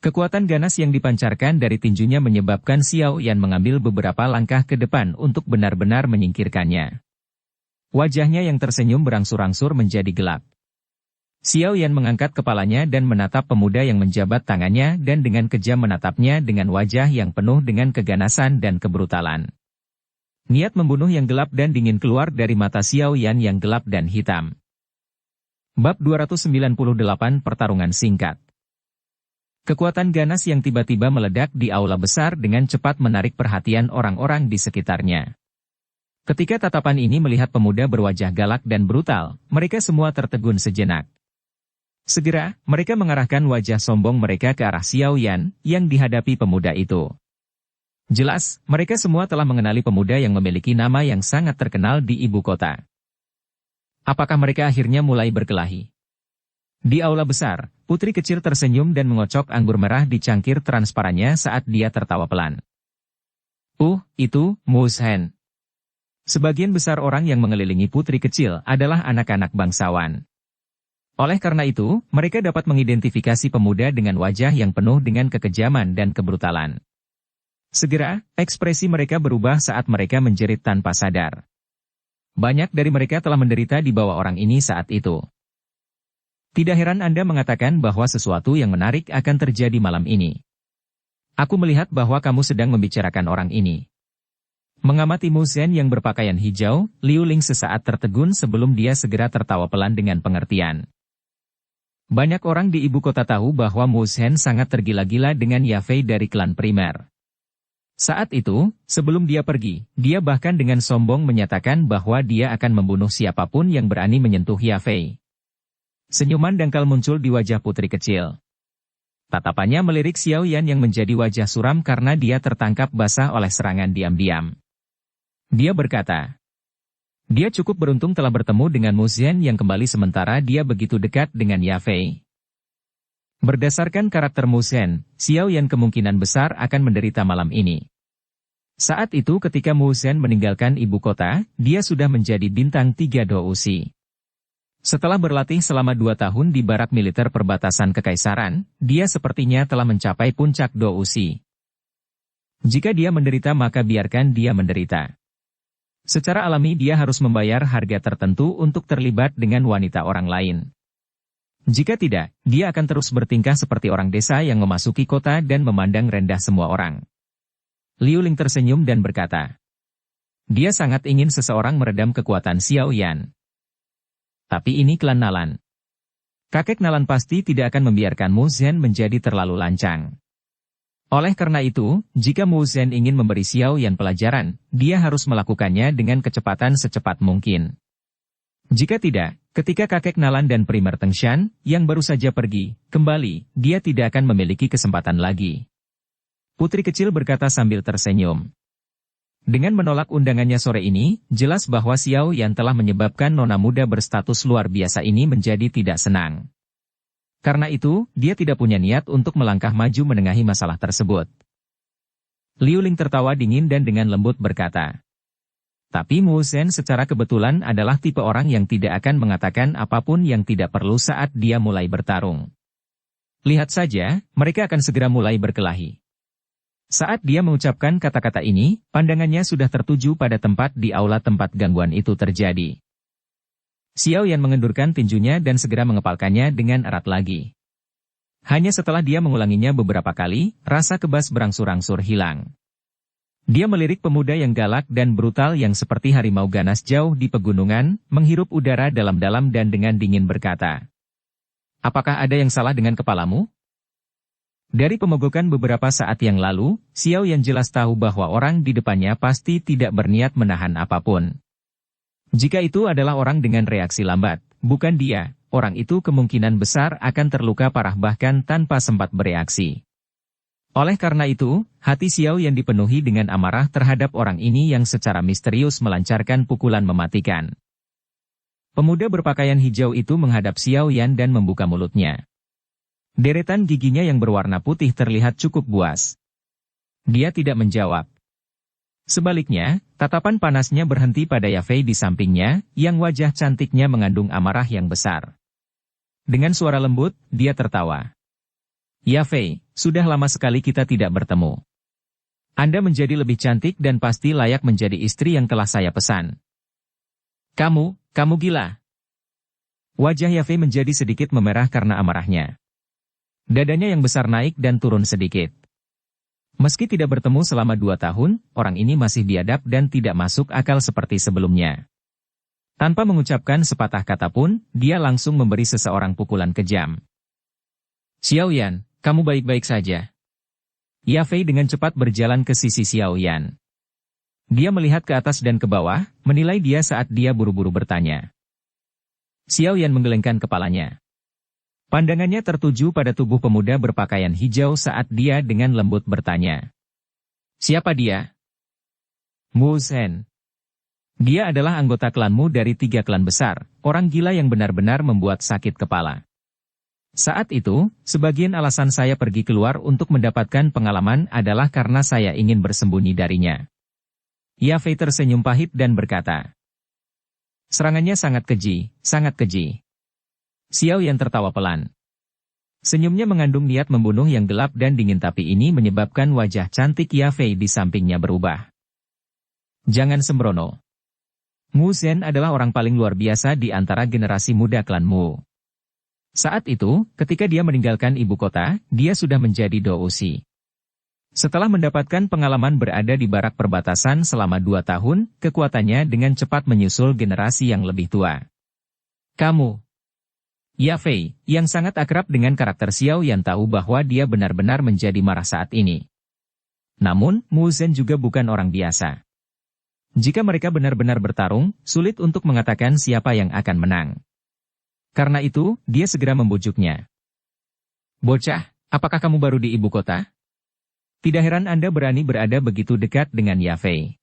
Kekuatan ganas yang dipancarkan dari tinjunya menyebabkan Xiao Yan mengambil beberapa langkah ke depan untuk benar-benar menyingkirkannya. Wajahnya yang tersenyum berangsur-angsur menjadi gelap. Xiao Yan mengangkat kepalanya dan menatap pemuda yang menjabat tangannya dan dengan kejam menatapnya dengan wajah yang penuh dengan keganasan dan kebrutalan. Niat membunuh yang gelap dan dingin keluar dari mata Xiao Yan yang gelap dan hitam. Bab 298 Pertarungan Singkat. Kekuatan ganas yang tiba-tiba meledak di aula besar dengan cepat menarik perhatian orang-orang di sekitarnya. Ketika tatapan ini melihat pemuda berwajah galak dan brutal, mereka semua tertegun sejenak. Segera, mereka mengarahkan wajah sombong mereka ke arah Xiao Yan, yang dihadapi pemuda itu. Jelas, mereka semua telah mengenali pemuda yang memiliki nama yang sangat terkenal di ibu kota. Apakah mereka akhirnya mulai berkelahi? Di aula besar, putri kecil tersenyum dan mengocok anggur merah di cangkir transparannya saat dia tertawa pelan. Itu, Mu Zhen. Sebagian besar orang yang mengelilingi putri kecil adalah anak-anak bangsawan. Oleh karena itu, mereka dapat mengidentifikasi pemuda dengan wajah yang penuh dengan kekejaman dan kebrutalan. Segera, ekspresi mereka berubah saat mereka menjerit tanpa sadar. Banyak dari mereka telah menderita di bawah orang ini saat itu. Tidak heran Anda mengatakan bahwa sesuatu yang menarik akan terjadi malam ini. Aku melihat bahwa kamu sedang membicarakan orang ini. Mengamati Mu Zhen yang berpakaian hijau, Liu Ling sesaat tertegun sebelum dia segera tertawa pelan dengan pengertian. Banyak orang di ibu kota tahu bahwa Mu Zhen sangat tergila-gila dengan Yafei dari klan primer. Saat itu, sebelum dia pergi, dia bahkan dengan sombong menyatakan bahwa dia akan membunuh siapapun yang berani menyentuh Yafei. Senyuman dangkal muncul di wajah putri kecil. Tatapannya melirik Xiao Yan yang menjadi wajah suram karena dia tertangkap basah oleh serangan diam-diam. Dia berkata, dia cukup beruntung telah bertemu dengan Mu Zhen yang kembali sementara dia begitu dekat dengan Yafei. Berdasarkan karakter Mu Zhen, Xiao Yan kemungkinan besar akan menderita malam ini. Saat itu ketika Mu Zhen meninggalkan ibu kota, dia sudah menjadi bintang 3 Dousi. Setelah berlatih selama 2 tahun di barak militer perbatasan kekaisaran, dia sepertinya telah mencapai puncak Dousi. Jika dia menderita maka biarkan dia menderita. Secara alami dia harus membayar harga tertentu untuk terlibat dengan wanita orang lain. Jika tidak, dia akan terus bertingkah seperti orang desa yang memasuki kota dan memandang rendah semua orang. Liu Ling tersenyum dan berkata, dia sangat ingin seseorang meredam kekuatan Xiao Yan. Tapi ini klan Nalan. Kakek Nalan pasti tidak akan membiarkan Mu Zhen menjadi terlalu lancang. Oleh karena itu, jika Mu Zhen ingin memberi Xiao Yan pelajaran, dia harus melakukannya dengan kecepatan secepat mungkin. Jika tidak, ketika kakek Nalan dan primer Tengshan, yang baru saja pergi, kembali, dia tidak akan memiliki kesempatan lagi. Putri kecil berkata sambil tersenyum. Dengan menolak undangannya sore ini, jelas bahwa Xiao Yan telah menyebabkan nona muda berstatus luar biasa ini menjadi tidak senang. Karena itu, dia tidak punya niat untuk melangkah maju menengahi masalah tersebut. Liu Ling tertawa dingin dan dengan lembut berkata, tapi Mu Zhen secara kebetulan adalah tipe orang yang tidak akan mengatakan apapun yang tidak perlu saat dia mulai bertarung. Lihat saja, mereka akan segera mulai berkelahi. Saat dia mengucapkan kata-kata ini, pandangannya sudah tertuju pada tempat di aula tempat gangguan itu terjadi. Xiao Yan mengendurkan tinjunya dan segera mengepalkannya dengan erat lagi. Hanya setelah dia mengulanginya beberapa kali, rasa kebas berangsur-angsur hilang. Dia melirik pemuda yang galak dan brutal yang seperti harimau ganas jauh di pegunungan, menghirup udara dalam-dalam dan dengan dingin berkata, "Apakah ada yang salah dengan kepalamu?" Dari pemogokan beberapa saat yang lalu, Xiao Yan jelas tahu bahwa orang di depannya pasti tidak berniat menahan apapun. Jika itu adalah orang dengan reaksi lambat, bukan dia, orang itu kemungkinan besar akan terluka parah bahkan tanpa sempat bereaksi. Oleh karena itu, hati Xiao Yan dipenuhi dengan amarah terhadap orang ini yang secara misterius melancarkan pukulan mematikan. Pemuda berpakaian hijau itu menghadap Xiao Yan dan membuka mulutnya. Deretan giginya yang berwarna putih terlihat cukup buas. Dia tidak menjawab. Sebaliknya, tatapan panasnya berhenti pada Yafei di sampingnya, yang wajah cantiknya mengandung amarah yang besar. Dengan suara lembut, dia tertawa. Yafei, sudah lama sekali kita tidak bertemu. Anda menjadi lebih cantik dan pasti layak menjadi istri yang telah saya pesan. Kamu gila. Wajah Yafei menjadi sedikit memerah karena amarahnya. Dadanya yang besar naik dan turun sedikit. Meski tidak bertemu selama 2 tahun, orang ini masih biadab dan tidak masuk akal seperti sebelumnya. Tanpa mengucapkan sepatah kata pun, dia langsung memberi seseorang pukulan kejam. Xiao Yan, kamu baik-baik saja. Yafei dengan cepat berjalan ke sisi Xiao Yan. Dia melihat ke atas dan ke bawah, menilai dia saat dia buru-buru bertanya. Xiao Yan menggelengkan kepalanya. Pandangannya tertuju pada tubuh pemuda berpakaian hijau saat dia dengan lembut bertanya. Siapa dia? Mu Zhen. Dia adalah anggota klanmu dari 3 klan besar, orang gila yang benar-benar membuat sakit kepala. Saat itu, sebagian alasan saya pergi keluar untuk mendapatkan pengalaman adalah karena saya ingin bersembunyi darinya. Yafei tersenyum pahit dan berkata. Serangannya sangat keji, sangat keji. Xiao Yan tertawa pelan. Senyumnya mengandung niat membunuh yang gelap dan dingin tapi ini menyebabkan wajah cantik Yafei di sampingnya berubah. Jangan sembrono. Mu Zhen adalah orang paling luar biasa di antara generasi muda klan Mu. Saat itu, ketika dia meninggalkan ibu kota, dia sudah menjadi Dousi. Setelah mendapatkan pengalaman berada di barak perbatasan selama 2 tahun, kekuatannya dengan cepat menyusul generasi yang lebih tua. Kamu, Yafei, yang sangat akrab dengan karakter Xiao Yan tahu bahwa dia benar-benar menjadi marah saat ini. Namun, Mu Zhen juga bukan orang biasa. Jika mereka benar-benar bertarung, sulit untuk mengatakan siapa yang akan menang. Karena itu, dia segera membujuknya. Bocah, apakah kamu baru di ibu kota? Tidak heran Anda berani berada begitu dekat dengan Yafei.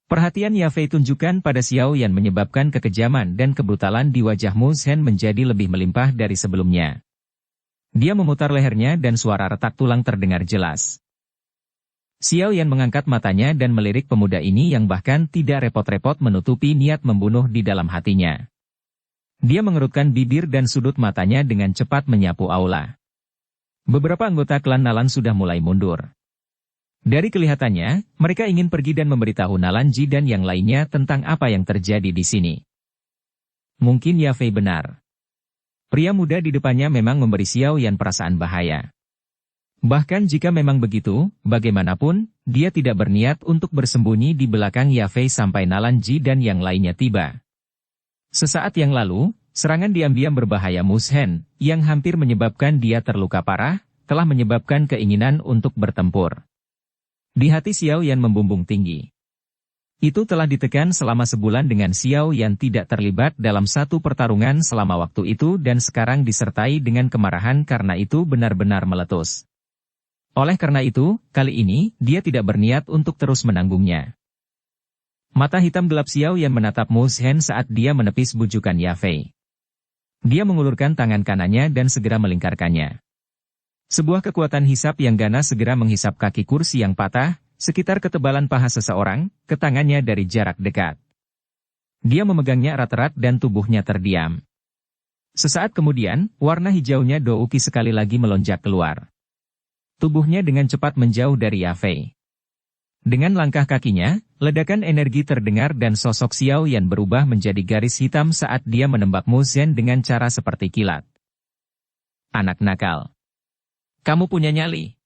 Perhatian Yafei tunjukkan pada Xiao Yan menyebabkan kekejaman dan kebrutalan di wajah Mu Zhen menjadi lebih melimpah dari sebelumnya. Dia memutar lehernya dan suara retak tulang terdengar jelas. Xiao Yan mengangkat matanya dan melirik pemuda ini yang bahkan tidak repot-repot menutupi niat membunuh di dalam hatinya. Dia mengerutkan bibir dan sudut matanya dengan cepat menyapu aula. Beberapa anggota klan Nalan sudah mulai mundur. Dari kelihatannya, mereka ingin pergi dan memberitahu Nalanji dan yang lainnya tentang apa yang terjadi di sini. Mungkin Yafei benar. Pria muda di depannya memang memberi Xiao Yan perasaan bahaya. Bahkan jika memang begitu, bagaimanapun, dia tidak berniat untuk bersembunyi di belakang Yafei sampai Nalanji dan yang lainnya tiba. Sesaat yang lalu, serangan diam-diam berbahaya Mu Zhen, yang hampir menyebabkan dia terluka parah, telah menyebabkan keinginan untuk bertempur. Di hati Xiao Yan membumbung tinggi. Itu telah ditekan selama sebulan dengan Xiao Yan tidak terlibat dalam satu pertarungan selama waktu itu dan sekarang disertai dengan kemarahan karena itu benar-benar meletus. Oleh karena itu, kali ini, dia tidak berniat untuk terus menanggungnya. Mata hitam gelap Xiao Yan menatap Mu Zhen saat dia menepis bujukan Yafei. Dia mengulurkan tangan kanannya dan segera melingkarkannya. Sebuah kekuatan hisap yang ganas segera menghisap kaki kursi yang patah, sekitar ketebalan paha seseorang, ke tangannya dari jarak dekat. Dia memegangnya erat-erat dan tubuhnya terdiam. Sesaat kemudian, warna hijaunya Douki sekali lagi melonjak keluar. Tubuhnya dengan cepat menjauh dari Yafei. Dengan langkah kakinya, ledakan energi terdengar dan sosok Xiao Yan berubah menjadi garis hitam saat dia menembak Mu Zhen dengan cara seperti kilat. Anak nakal. Kamu punya nyali.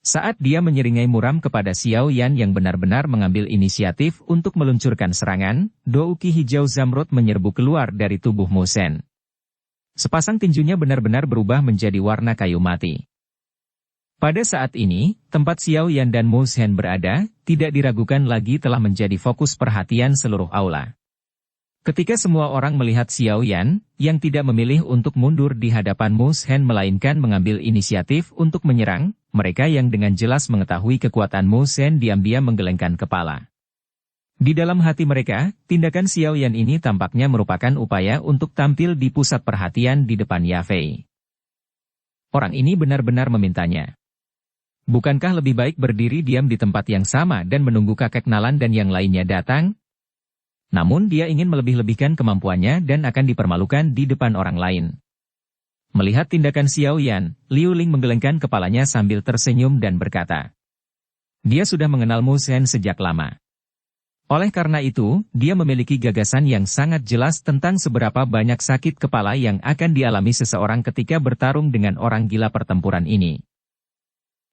Saat dia menyeringai muram kepada Xiao Yan yang benar-benar mengambil inisiatif untuk meluncurkan serangan, Douki hijau zamrud menyerbu keluar dari tubuh Mu Zhen. Sepasang tinjunya benar-benar berubah menjadi warna kayu mati. Pada saat ini, tempat Xiao Yan dan Mu Zhen berada, tidak diragukan lagi telah menjadi fokus perhatian seluruh aula. Ketika semua orang melihat Xiao Yan, yang tidak memilih untuk mundur di hadapan Mu Zhen melainkan mengambil inisiatif untuk menyerang, mereka yang dengan jelas mengetahui kekuatan Mu Zhen diam-diam menggelengkan kepala. Di dalam hati mereka, tindakan Xiao Yan ini tampaknya merupakan upaya untuk tampil di pusat perhatian di depan Yafei. Orang ini benar-benar memintanya. Bukankah lebih baik berdiri diam di tempat yang sama dan menunggu kakek Nalan dan yang lainnya datang? Namun dia ingin melebih-lebihkan kemampuannya dan akan dipermalukan di depan orang lain. Melihat tindakan Xiao Yan, Liu Ling menggelengkan kepalanya sambil tersenyum dan berkata, dia sudah mengenal Mu Zhen sejak lama. Oleh karena itu, dia memiliki gagasan yang sangat jelas tentang seberapa banyak sakit kepala yang akan dialami seseorang ketika bertarung dengan orang gila pertempuran ini.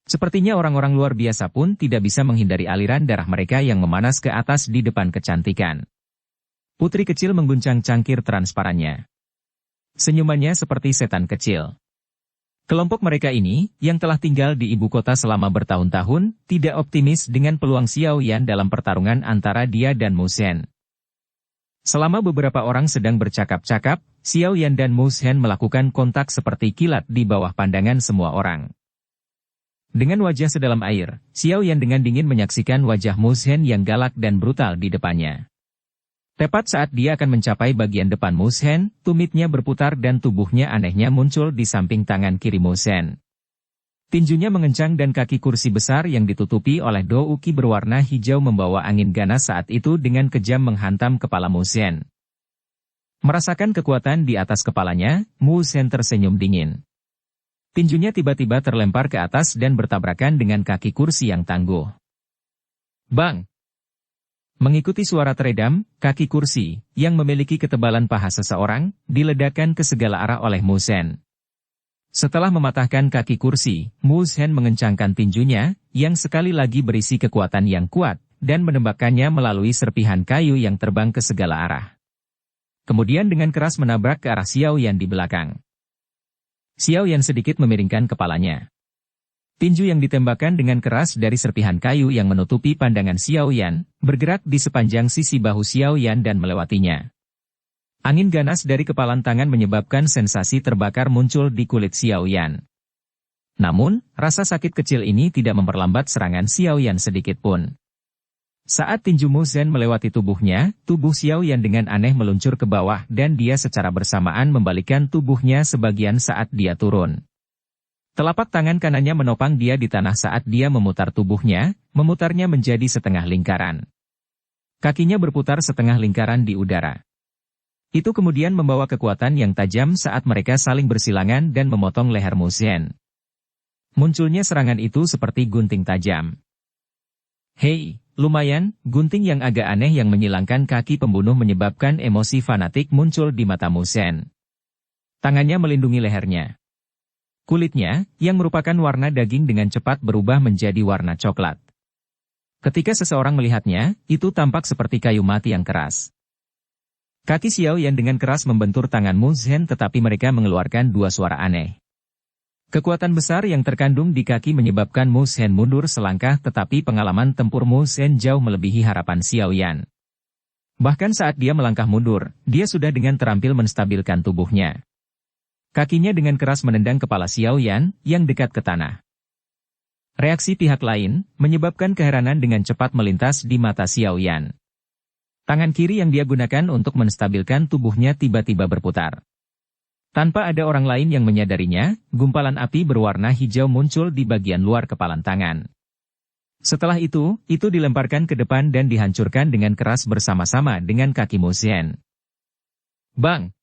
Sepertinya orang-orang luar biasa pun tidak bisa menghindari aliran darah mereka yang memanas ke atas di depan kecantikan. Putri kecil mengguncang cangkir transparannya. Senyumannya seperti setan kecil. Kelompok mereka ini, yang telah tinggal di ibu kota selama bertahun-tahun, tidak optimis dengan peluang Xiao Yan dalam pertarungan antara dia dan Mu Zhen. Selama beberapa orang sedang bercakap-cakap, Xiao Yan dan Mu Zhen melakukan kontak seperti kilat di bawah pandangan semua orang. Dengan wajah sedalam air, Xiao Yan dengan dingin menyaksikan wajah Mu Zhen yang galak dan brutal di depannya. Tepat saat dia akan mencapai bagian depan Mu Zhen, tumitnya berputar dan tubuhnya anehnya muncul di samping tangan kiri Mu Zhen. Tinjunya mengencang dan kaki kursi besar yang ditutupi oleh Douki berwarna hijau membawa angin ganas saat itu dengan kejam menghantam kepala Mu Zhen. Merasakan kekuatan di atas kepalanya, Mu Zhen tersenyum dingin. Tinjunya tiba-tiba terlempar ke atas dan bertabrakan dengan kaki kursi yang tangguh. Bang! Mengikuti suara teredam, kaki kursi, yang memiliki ketebalan paha seseorang, diledakkan ke segala arah oleh Mu Zhen. Setelah mematahkan kaki kursi, Mu Zhen mengencangkan tinjunya, yang sekali lagi berisi kekuatan yang kuat, dan menembakkannya melalui serpihan kayu yang terbang ke segala arah. Kemudian dengan keras menabrak ke arah Xiao Yan di belakang. Xiao Yan sedikit memiringkan kepalanya. Tinju yang ditembakkan dengan keras dari serpihan kayu yang menutupi pandangan Xiao Yan, bergerak di sepanjang sisi bahu Xiao Yan dan melewatinya. Angin ganas dari kepalan tangan menyebabkan sensasi terbakar muncul di kulit Xiao Yan. Namun, rasa sakit kecil ini tidak memperlambat serangan Xiao Yan sedikit pun. Saat tinju Mu Zhen melewati tubuhnya, tubuh Xiao Yan dengan aneh meluncur ke bawah dan dia secara bersamaan membalikkan tubuhnya sebagian saat dia turun. Telapak tangan kanannya menopang dia di tanah saat dia memutar tubuhnya, memutarnya menjadi setengah lingkaran. Kakinya berputar setengah lingkaran di udara. Itu kemudian membawa kekuatan yang tajam saat mereka saling bersilangan dan memotong leher Mu Zhen. Munculnya serangan itu seperti gunting tajam. Hei! Lumayan, gunting yang agak aneh yang menyilangkan kaki pembunuh menyebabkan emosi fanatik muncul di mata Mu Zhen. Tangannya melindungi lehernya. Kulitnya, yang merupakan warna daging dengan cepat berubah menjadi warna coklat. Ketika seseorang melihatnya, itu tampak seperti kayu mati yang keras. Kaki Xiao Yan dengan keras membentur tangan Mu Zhen tetapi mereka mengeluarkan dua suara aneh. Kekuatan besar yang terkandung di kaki menyebabkan Mu Zhen mundur selangkah, tetapi pengalaman tempur Mu Zhen jauh melebihi harapan Xiao Yan. Bahkan saat dia melangkah mundur, dia sudah dengan terampil menstabilkan tubuhnya. Kakinya dengan keras menendang kepala Xiao Yan yang dekat ke tanah. Reaksi pihak lain menyebabkan keheranan dengan cepat melintas di mata Xiao Yan. Tangan kiri yang dia gunakan untuk menstabilkan tubuhnya tiba-tiba berputar. Tanpa ada orang lain yang menyadarinya, gumpalan api berwarna hijau muncul di bagian luar kepalan tangan. Setelah itu dilemparkan ke depan dan dihancurkan dengan keras bersama-sama dengan kaki Mu Zhen. Bang!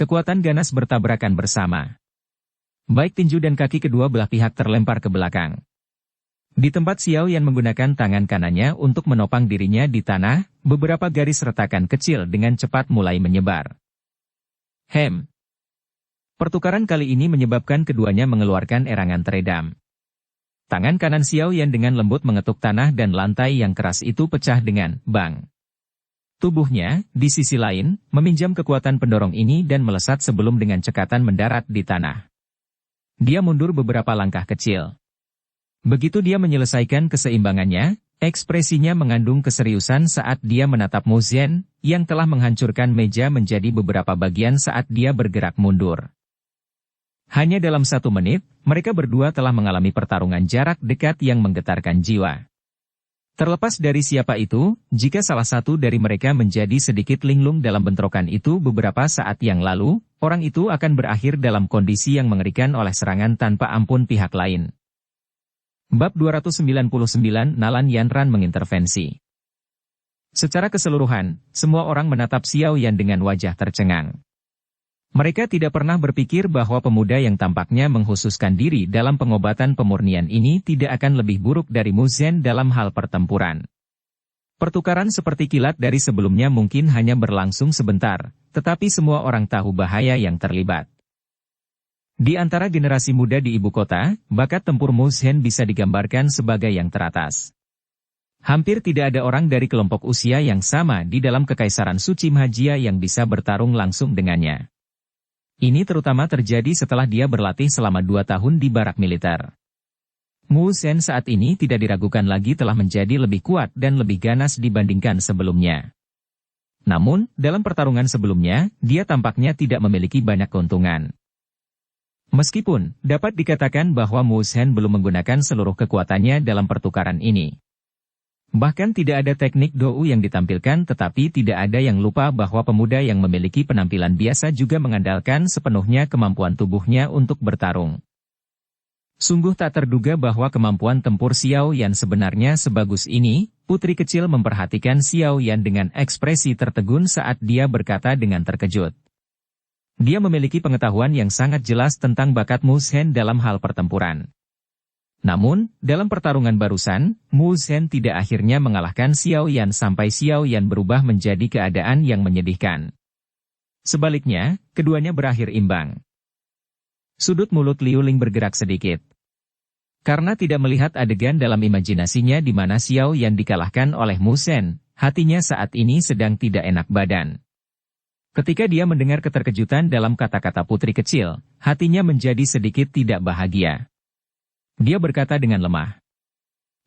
Kekuatan ganas bertabrakan bersama. Baik tinju dan kaki kedua belah pihak terlempar ke belakang. Di tempat Xiao Yan menggunakan tangan kanannya untuk menopang dirinya di tanah, beberapa garis retakan kecil dengan cepat mulai menyebar. Pertukaran kali ini menyebabkan keduanya mengeluarkan erangan teredam. Tangan kanan Xiao Yan dengan lembut mengetuk tanah dan lantai yang keras itu pecah dengan bang. Tubuhnya, di sisi lain, meminjam kekuatan pendorong ini dan melesat sebelum dengan cekatan mendarat di tanah. Dia mundur beberapa langkah kecil. Begitu dia menyelesaikan keseimbangannya, ekspresinya mengandung keseriusan saat dia menatap Mu Zhen, yang telah menghancurkan meja menjadi beberapa bagian saat dia bergerak mundur. Hanya dalam 1 menit, mereka berdua telah mengalami pertarungan jarak dekat yang menggetarkan jiwa. Terlepas dari siapa itu, jika salah satu dari mereka menjadi sedikit linglung dalam bentrokan itu beberapa saat yang lalu, orang itu akan berakhir dalam kondisi yang mengerikan oleh serangan tanpa ampun pihak lain. Bab 299 Nalan Yanran mengintervensi. Secara keseluruhan, semua orang menatap Xiao Yan dengan wajah tercengang. Mereka tidak pernah berpikir bahwa pemuda yang tampaknya menghususkan diri dalam pengobatan pemurnian ini tidak akan lebih buruk dari Mu Zhen dalam hal pertempuran. Pertukaran seperti kilat dari sebelumnya mungkin hanya berlangsung sebentar, tetapi semua orang tahu bahaya yang terlibat. Di antara generasi muda di ibu kota, bakat tempur Mu Zhen bisa digambarkan sebagai yang teratas. Hampir tidak ada orang dari kelompok usia yang sama di dalam Kekaisaran Suci Mahajia yang bisa bertarung langsung dengannya. Ini terutama terjadi setelah dia berlatih selama 2 tahun di barak militer. Mu Zhen saat ini tidak diragukan lagi telah menjadi lebih kuat dan lebih ganas dibandingkan sebelumnya. Namun, dalam pertarungan sebelumnya, dia tampaknya tidak memiliki banyak keuntungan. Meskipun, dapat dikatakan bahwa Mu Zhen belum menggunakan seluruh kekuatannya dalam pertukaran ini. Bahkan tidak ada teknik dou yang ditampilkan, tetapi tidak ada yang lupa bahwa pemuda yang memiliki penampilan biasa juga mengandalkan sepenuhnya kemampuan tubuhnya untuk bertarung. Sungguh tak terduga bahwa kemampuan tempur Xiao Yan sebenarnya sebagus ini. Putri kecil memperhatikan Xiao Yan dengan ekspresi tertegun saat dia berkata dengan terkejut. Dia memiliki pengetahuan yang sangat jelas tentang bakat Mu Zhen dalam hal pertempuran. Namun, dalam pertarungan barusan, Mu Zhen tidak akhirnya mengalahkan Xiao Yan sampai Xiao Yan berubah menjadi keadaan yang menyedihkan. Sebaliknya, keduanya berakhir imbang. Sudut mulut Liu Ling bergerak sedikit. Karena tidak melihat adegan dalam imajinasinya di mana Xiao Yan dikalahkan oleh Mu Zhen, hatinya saat ini sedang tidak enak badan. Ketika dia mendengar keterkejutan dalam kata-kata putri kecil, hatinya menjadi sedikit tidak bahagia. Dia berkata dengan lemah.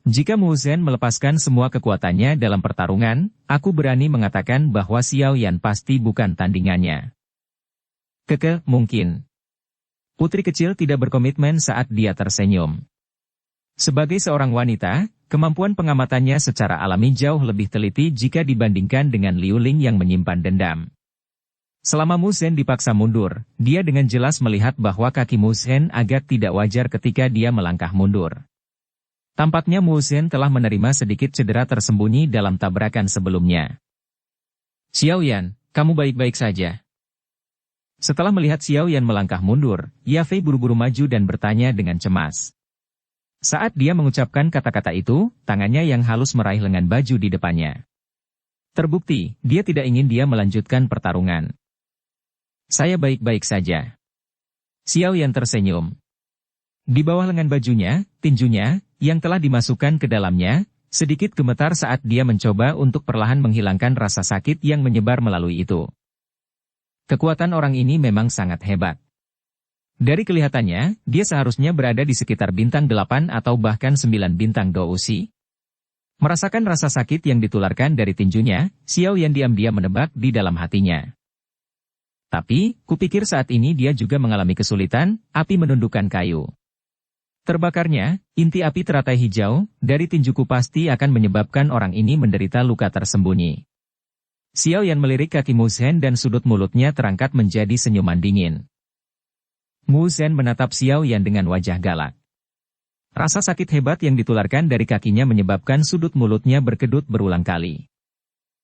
Jika Mu Zhen melepaskan semua kekuatannya dalam pertarungan, aku berani mengatakan bahwa Xiao Yan pasti bukan tandingannya. Mungkin. Putri kecil tidak berkomitmen saat dia tersenyum. Sebagai seorang wanita, kemampuan pengamatannya secara alami jauh lebih teliti jika dibandingkan dengan Liu Ling yang menyimpan dendam. Selama Mu Zhen dipaksa mundur, dia dengan jelas melihat bahwa kaki Mu Zhen agak tidak wajar ketika dia melangkah mundur. Tampaknya Mu Zhen telah menerima sedikit cedera tersembunyi dalam tabrakan sebelumnya. Xiao Yan, kamu baik-baik saja. Setelah melihat Xiao Yan melangkah mundur, Yafei buru-buru maju dan bertanya dengan cemas. Saat dia mengucapkan kata-kata itu, tangannya yang halus meraih lengan baju di depannya. Terbukti, dia tidak ingin dia melanjutkan pertarungan. Saya baik-baik saja. Xiao Yan tersenyum. Di bawah lengan bajunya, tinjunya, yang telah dimasukkan ke dalamnya, sedikit gemetar saat dia mencoba untuk perlahan menghilangkan rasa sakit yang menyebar melalui itu. Kekuatan orang ini memang sangat hebat. Dari kelihatannya, dia seharusnya berada di sekitar bintang 8 atau bahkan 9 bintang Dousi. Merasakan rasa sakit yang ditularkan dari tinjunya, Xiao Yan diam-diam menebak di dalam hatinya. Tapi, kupikir saat ini dia juga mengalami kesulitan, api menundukkan kayu. Terbakarnya, inti api teratai hijau, dari tinjuku pasti akan menyebabkan orang ini menderita luka tersembunyi. Xiao Yan melirik kaki Mu Zhen dan sudut mulutnya terangkat menjadi senyuman dingin. Mu Zhen menatap Xiao Yan dengan wajah galak. Rasa sakit hebat yang ditularkan dari kakinya menyebabkan sudut mulutnya berkedut berulang kali.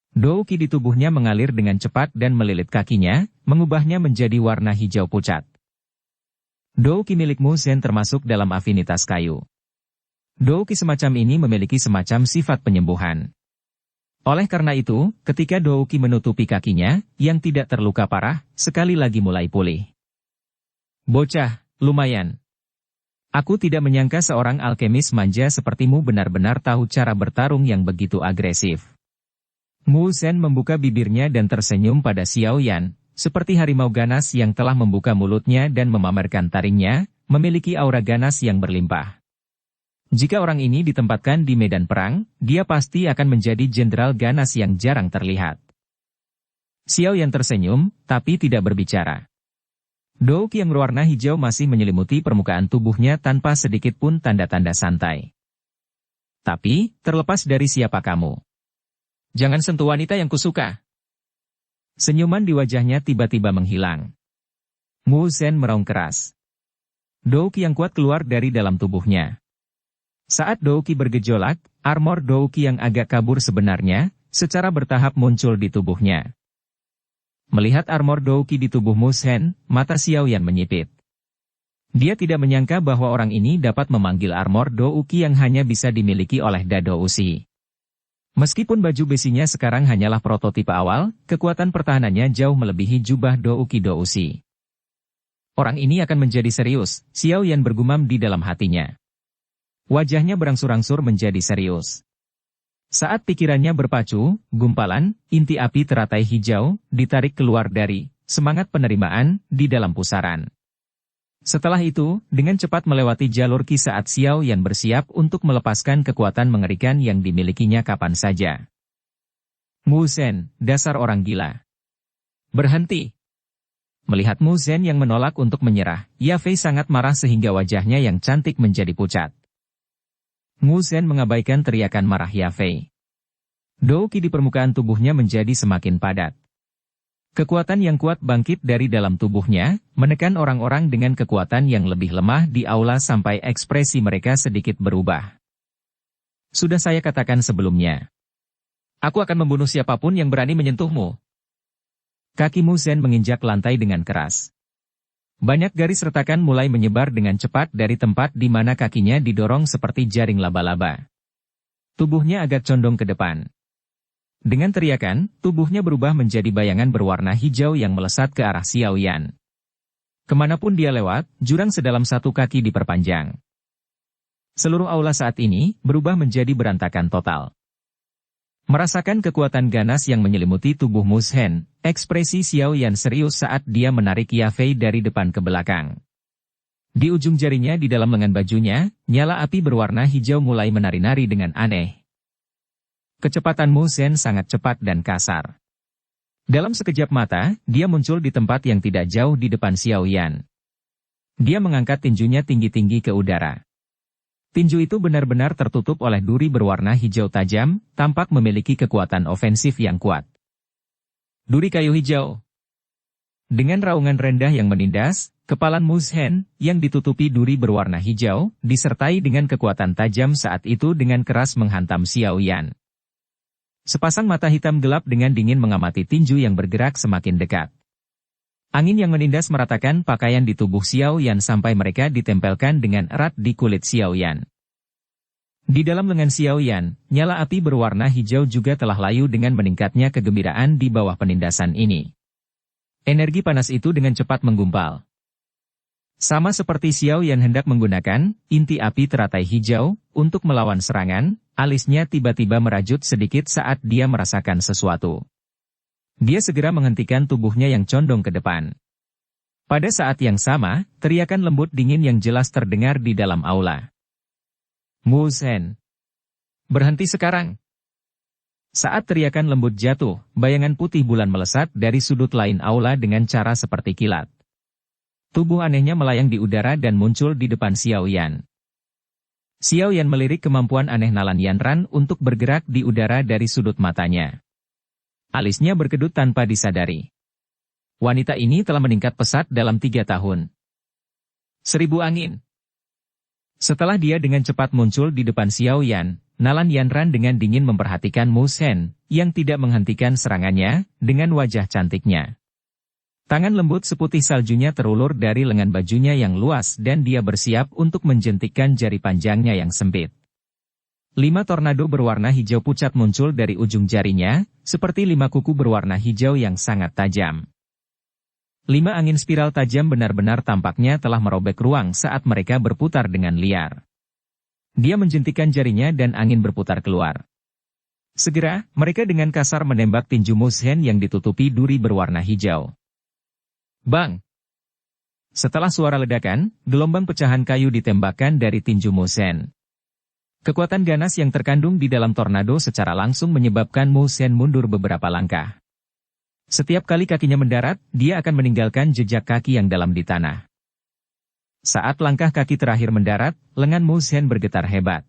Douki di tubuhnya mengalir dengan cepat dan melilit kakinya, mengubahnya menjadi warna hijau pucat. Douki milik Mu Zhen termasuk dalam afinitas kayu. Douki semacam ini memiliki semacam sifat penyembuhan. Oleh karena itu, ketika Douki menutupi kakinya, yang tidak terluka parah, sekali lagi mulai pulih. Bocah, lumayan. Aku tidak menyangka seorang alkemis manja sepertimu benar-benar tahu cara bertarung yang begitu agresif. Mu Zhen membuka bibirnya dan tersenyum pada Xiao Yan, seperti harimau ganas yang telah membuka mulutnya dan memamerkan taringnya, memiliki aura ganas yang berlimpah. Jika orang ini ditempatkan di medan perang, dia pasti akan menjadi jenderal ganas yang jarang terlihat. Xiao Yan tersenyum, tapi tidak berbicara. Douki yang berwarna hijau masih menyelimuti permukaan tubuhnya tanpa sedikit pun tanda-tanda santai. Tapi, terlepas dari siapa kamu. Jangan sentuh wanita yang kusuka. Senyuman di wajahnya tiba-tiba menghilang. Mu Zhen meraung keras. Douki yang kuat keluar dari dalam tubuhnya. Saat Douki bergejolak, armor Douki yang agak kabur sebenarnya, secara bertahap muncul di tubuhnya. Melihat armor Douki di tubuh Mu Zhen, mata Xiao Yan menyipit. Dia tidak menyangka bahwa orang ini dapat memanggil armor Douki yang hanya bisa dimiliki oleh Dadousi. Meskipun baju besinya sekarang hanyalah prototipe awal, kekuatan pertahanannya jauh melebihi jubah Douki Dousi. Orang ini akan menjadi serius, Xiao Yan bergumam di dalam hatinya. Wajahnya berangsur-angsur menjadi serius. Saat pikirannya berpacu, gumpalan, inti api teratai hijau, ditarik keluar dari semangat penerimaan di dalam pusaran. Setelah itu, dengan cepat melewati jalur ki saat Xiao Yan bersiap untuk melepaskan kekuatan mengerikan yang dimilikinya kapan saja. Mu Zhen, dasar orang gila. Berhenti. Melihat Mu Zhen yang menolak untuk menyerah, Yafei sangat marah sehingga wajahnya yang cantik menjadi pucat. Mu Zhen mengabaikan teriakan marah Yafei. Douki di permukaan tubuhnya menjadi semakin padat. Kekuatan yang kuat bangkit dari dalam tubuhnya, menekan orang-orang dengan kekuatan yang lebih lemah di aula sampai ekspresi mereka sedikit berubah. Sudah saya katakan sebelumnya. Aku akan membunuh siapapun yang berani menyentuhmu. Kaki Mu Zhen menginjak lantai dengan keras. Banyak garis retakan mulai menyebar dengan cepat dari tempat di mana kakinya didorong seperti jaring laba-laba. Tubuhnya agak condong ke depan. Dengan teriakan, tubuhnya berubah menjadi bayangan berwarna hijau yang melesat ke arah Xiao Yan. Kemanapun dia lewat, jurang sedalam 1 kaki diperpanjang. Seluruh aula saat ini berubah menjadi berantakan total. Merasakan kekuatan ganas yang menyelimuti tubuh Mu Zhen, ekspresi Xiao Yan serius saat dia menarik Yafei dari depan ke belakang. Di ujung jarinya di dalam lengan bajunya, nyala api berwarna hijau mulai menari-nari dengan aneh. Kecepatan Mu Zhen sangat cepat dan kasar. Dalam sekejap mata, dia muncul di tempat yang tidak jauh di depan Xiao Yan. Dia mengangkat tinjunya tinggi-tinggi ke udara. Tinju itu benar-benar tertutup oleh duri berwarna hijau tajam, tampak memiliki kekuatan ofensif yang kuat. Duri kayu hijau. Dengan raungan rendah yang menindas, kepalan Mu Zhen, yang ditutupi duri berwarna hijau, disertai dengan kekuatan tajam saat itu dengan keras menghantam Xiao Yan. Sepasang mata hitam gelap dengan dingin mengamati tinju yang bergerak semakin dekat. Angin yang menindas meratakan pakaian di tubuh Xiao Yan sampai mereka ditempelkan dengan erat di kulit Xiao Yan. Di dalam lengan Xiao Yan, nyala api berwarna hijau juga telah layu dengan meningkatnya kegembiraan di bawah penindasan ini. Energi panas itu dengan cepat menggumpal. Sama seperti Xiao Yan hendak menggunakan inti api teratai hijau untuk melawan serangan, alisnya tiba-tiba merajut sedikit saat dia merasakan sesuatu. Dia segera menghentikan tubuhnya yang condong ke depan. Pada saat yang sama, teriakan lembut dingin yang jelas terdengar di dalam aula. Mu Zhen, berhenti sekarang. Saat teriakan lembut jatuh, bayangan putih bulan melesat dari sudut lain aula dengan cara seperti kilat. Tubuh anehnya melayang di udara dan muncul di depan Xiao Yan. Xiao Yan melirik kemampuan aneh Nalan Yanran untuk bergerak di udara dari sudut matanya. Alisnya berkedut tanpa disadari. Wanita ini telah meningkat pesat dalam 3 tahun. 1000 angin. Setelah dia dengan cepat muncul di depan Xiao Yan, Nalan Yanran dengan dingin memperhatikan Mu Zhen, yang tidak menghentikan serangannya, dengan wajah cantiknya. Tangan lembut seputih saljunya terulur dari lengan bajunya yang luas dan dia bersiap untuk menjentikkan jari panjangnya yang sempit. 5 tornado berwarna hijau pucat muncul dari ujung jarinya, seperti 5 kuku berwarna hijau yang sangat tajam. 5 angin spiral tajam benar-benar tampaknya telah merobek ruang saat mereka berputar dengan liar. Dia menjentikkan jarinya dan angin berputar keluar. Segera, mereka dengan kasar menembak tinju Mu Zhen yang ditutupi duri berwarna hijau. Bang! Setelah suara ledakan, gelombang pecahan kayu ditembakkan dari tinju Mu Zhen. Kekuatan ganas yang terkandung di dalam tornado secara langsung menyebabkan Mu Zhen mundur beberapa langkah. Setiap kali kakinya mendarat, dia akan meninggalkan jejak kaki yang dalam di tanah. Saat langkah kaki terakhir mendarat, lengan Mu Zhen bergetar hebat.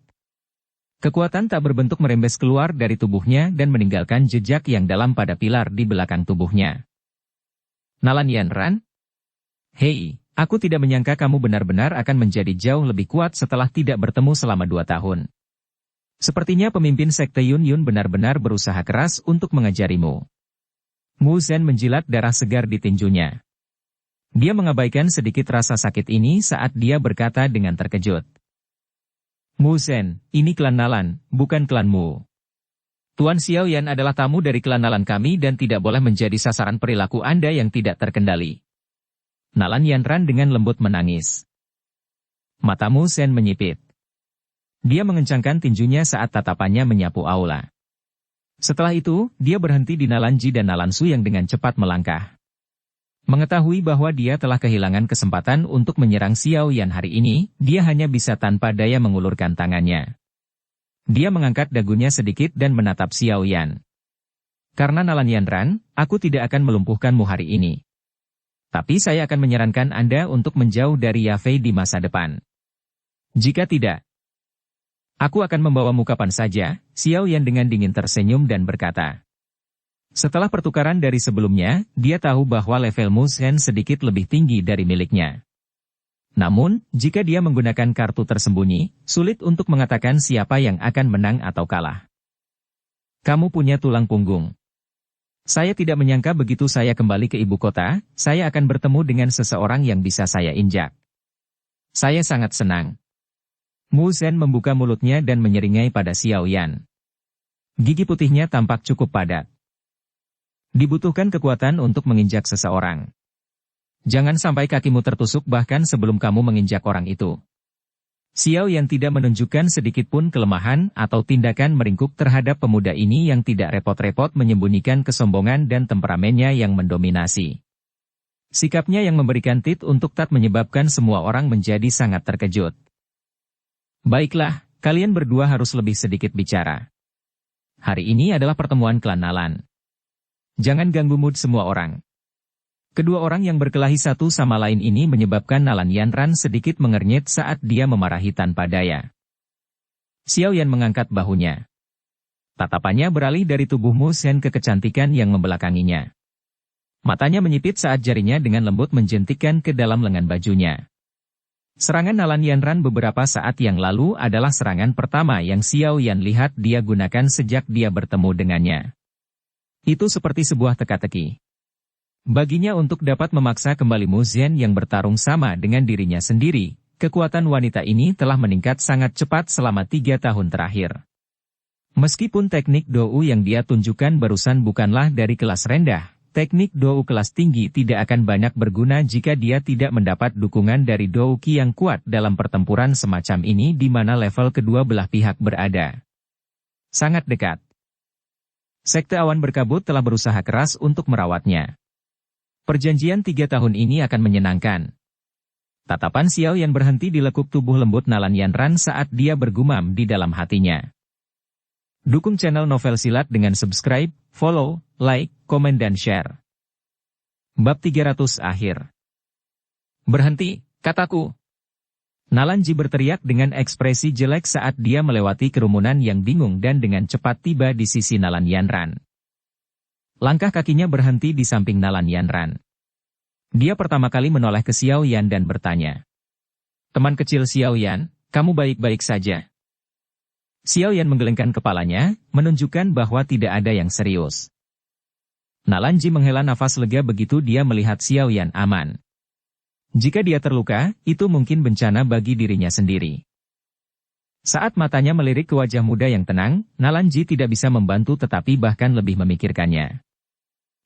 Kekuatan tak berbentuk merembes keluar dari tubuhnya dan meninggalkan jejak yang dalam pada pilar di belakang tubuhnya. Nalan Yanran? Hei, aku tidak menyangka kamu benar-benar akan menjadi jauh lebih kuat setelah tidak bertemu selama 2 tahun. Sepertinya pemimpin Sekte Yun Yun benar-benar berusaha keras untuk mengajarimu. Mu Zhen menjilat darah segar di tinjunya. Dia mengabaikan sedikit rasa sakit ini saat dia berkata dengan terkejut. Mu Zhen, ini klan Nalan, bukan klanmu. Tuan Xiao Yan adalah tamu dari klan Nalan kami dan tidak boleh menjadi sasaran perilaku Anda yang tidak terkendali. Nalan Yanran dengan lembut menangis. Mata Mu Zhen menyipit. Dia mengencangkan tinjunya saat tatapannya menyapu aula. Setelah itu, dia berhenti di Nalanji dan Nalansu yang dengan cepat melangkah. Mengetahui bahwa dia telah kehilangan kesempatan untuk menyerang Xiao Yan hari ini, dia hanya bisa tanpa daya mengulurkan tangannya. Dia mengangkat dagunya sedikit dan menatap Xiao Yan. Karena Nalan Yanran, aku tidak akan melumpuhkanmu hari ini. Tapi saya akan menyarankan Anda untuk menjauh dari Yafei di masa depan. Jika tidak, aku akan membawamu kapan saja. Xiao Yan dengan dingin tersenyum dan berkata. Setelah pertukaran dari sebelumnya, dia tahu bahwa level Mu Zhen sedikit lebih tinggi dari miliknya. Namun, jika dia menggunakan kartu tersembunyi, sulit untuk mengatakan siapa yang akan menang atau kalah. Kamu punya tulang punggung. Saya tidak menyangka begitu saya kembali ke ibu kota, saya akan bertemu dengan seseorang yang bisa saya injak. Saya sangat senang. Mu Zhen membuka mulutnya dan menyeringai pada Xiao Yan. Gigi putihnya tampak cukup padat. Dibutuhkan kekuatan untuk menginjak seseorang. Jangan sampai kakimu tertusuk bahkan sebelum kamu menginjak orang itu. Xiao Yan tidak menunjukkan sedikitpun kelemahan atau tindakan meringkuk terhadap pemuda ini yang tidak repot-repot menyembunyikan kesombongan dan temperamennya yang mendominasi. Sikapnya yang memberikan tit untuk tat menyebabkan semua orang menjadi sangat terkejut. Baiklah, kalian berdua harus lebih sedikit bicara. Hari ini adalah pertemuan klan Nalan. Jangan ganggu mood semua orang. Kedua orang yang berkelahi satu sama lain ini menyebabkan Nalan Yanran sedikit mengernyit saat dia memarahi tanpa daya. Xiao Yan mengangkat bahunya. Tatapannya beralih dari tubuh Mu Zhen ke kecantikan yang membelakanginya. Matanya menyipit saat jarinya dengan lembut menjentikkan ke dalam lengan bajunya. Serangan Nalan Yanran beberapa saat yang lalu adalah serangan pertama yang Xiao Yan lihat dia gunakan sejak dia bertemu dengannya. Itu seperti sebuah teka-teki. Baginya untuk dapat memaksa kembali Mu Zhen yang bertarung sama dengan dirinya sendiri, kekuatan wanita ini telah meningkat sangat cepat selama 3 tahun terakhir. Meskipun teknik Dou yang dia tunjukkan barusan bukanlah dari kelas rendah, teknik Dou kelas tinggi tidak akan banyak berguna jika dia tidak mendapat dukungan dari Dou Qi yang kuat dalam pertempuran semacam ini di mana level kedua belah pihak berada. Sangat dekat. Sekte Awan Berkabut telah berusaha keras untuk merawatnya. Perjanjian 3 tahun ini akan menyenangkan. Tatapan Xiao Yan berhenti di lekuk tubuh lembut Nalan Yanran saat dia bergumam di dalam hatinya. Dukung channel Novel Silat dengan subscribe, follow, like, komen dan share. Bab 300 akhir. Berhenti, kataku. Nalan Ji berteriak dengan ekspresi jelek saat dia melewati kerumunan yang bingung dan dengan cepat tiba di sisi Nalan Yanran. Langkah kakinya berhenti di samping Nalan Yanran. Dia pertama kali menoleh ke Xiao Yan dan bertanya. Teman kecil Xiao Yan, kamu baik-baik saja? Xiao Yan menggelengkan kepalanya, menunjukkan bahwa tidak ada yang serius. Nalan Ji menghela nafas lega begitu dia melihat Xiao Yan aman. Jika dia terluka, itu mungkin bencana bagi dirinya sendiri. Saat matanya melirik ke wajah muda yang tenang, Nalan Ji tidak bisa membantu tetapi bahkan lebih memikirkannya.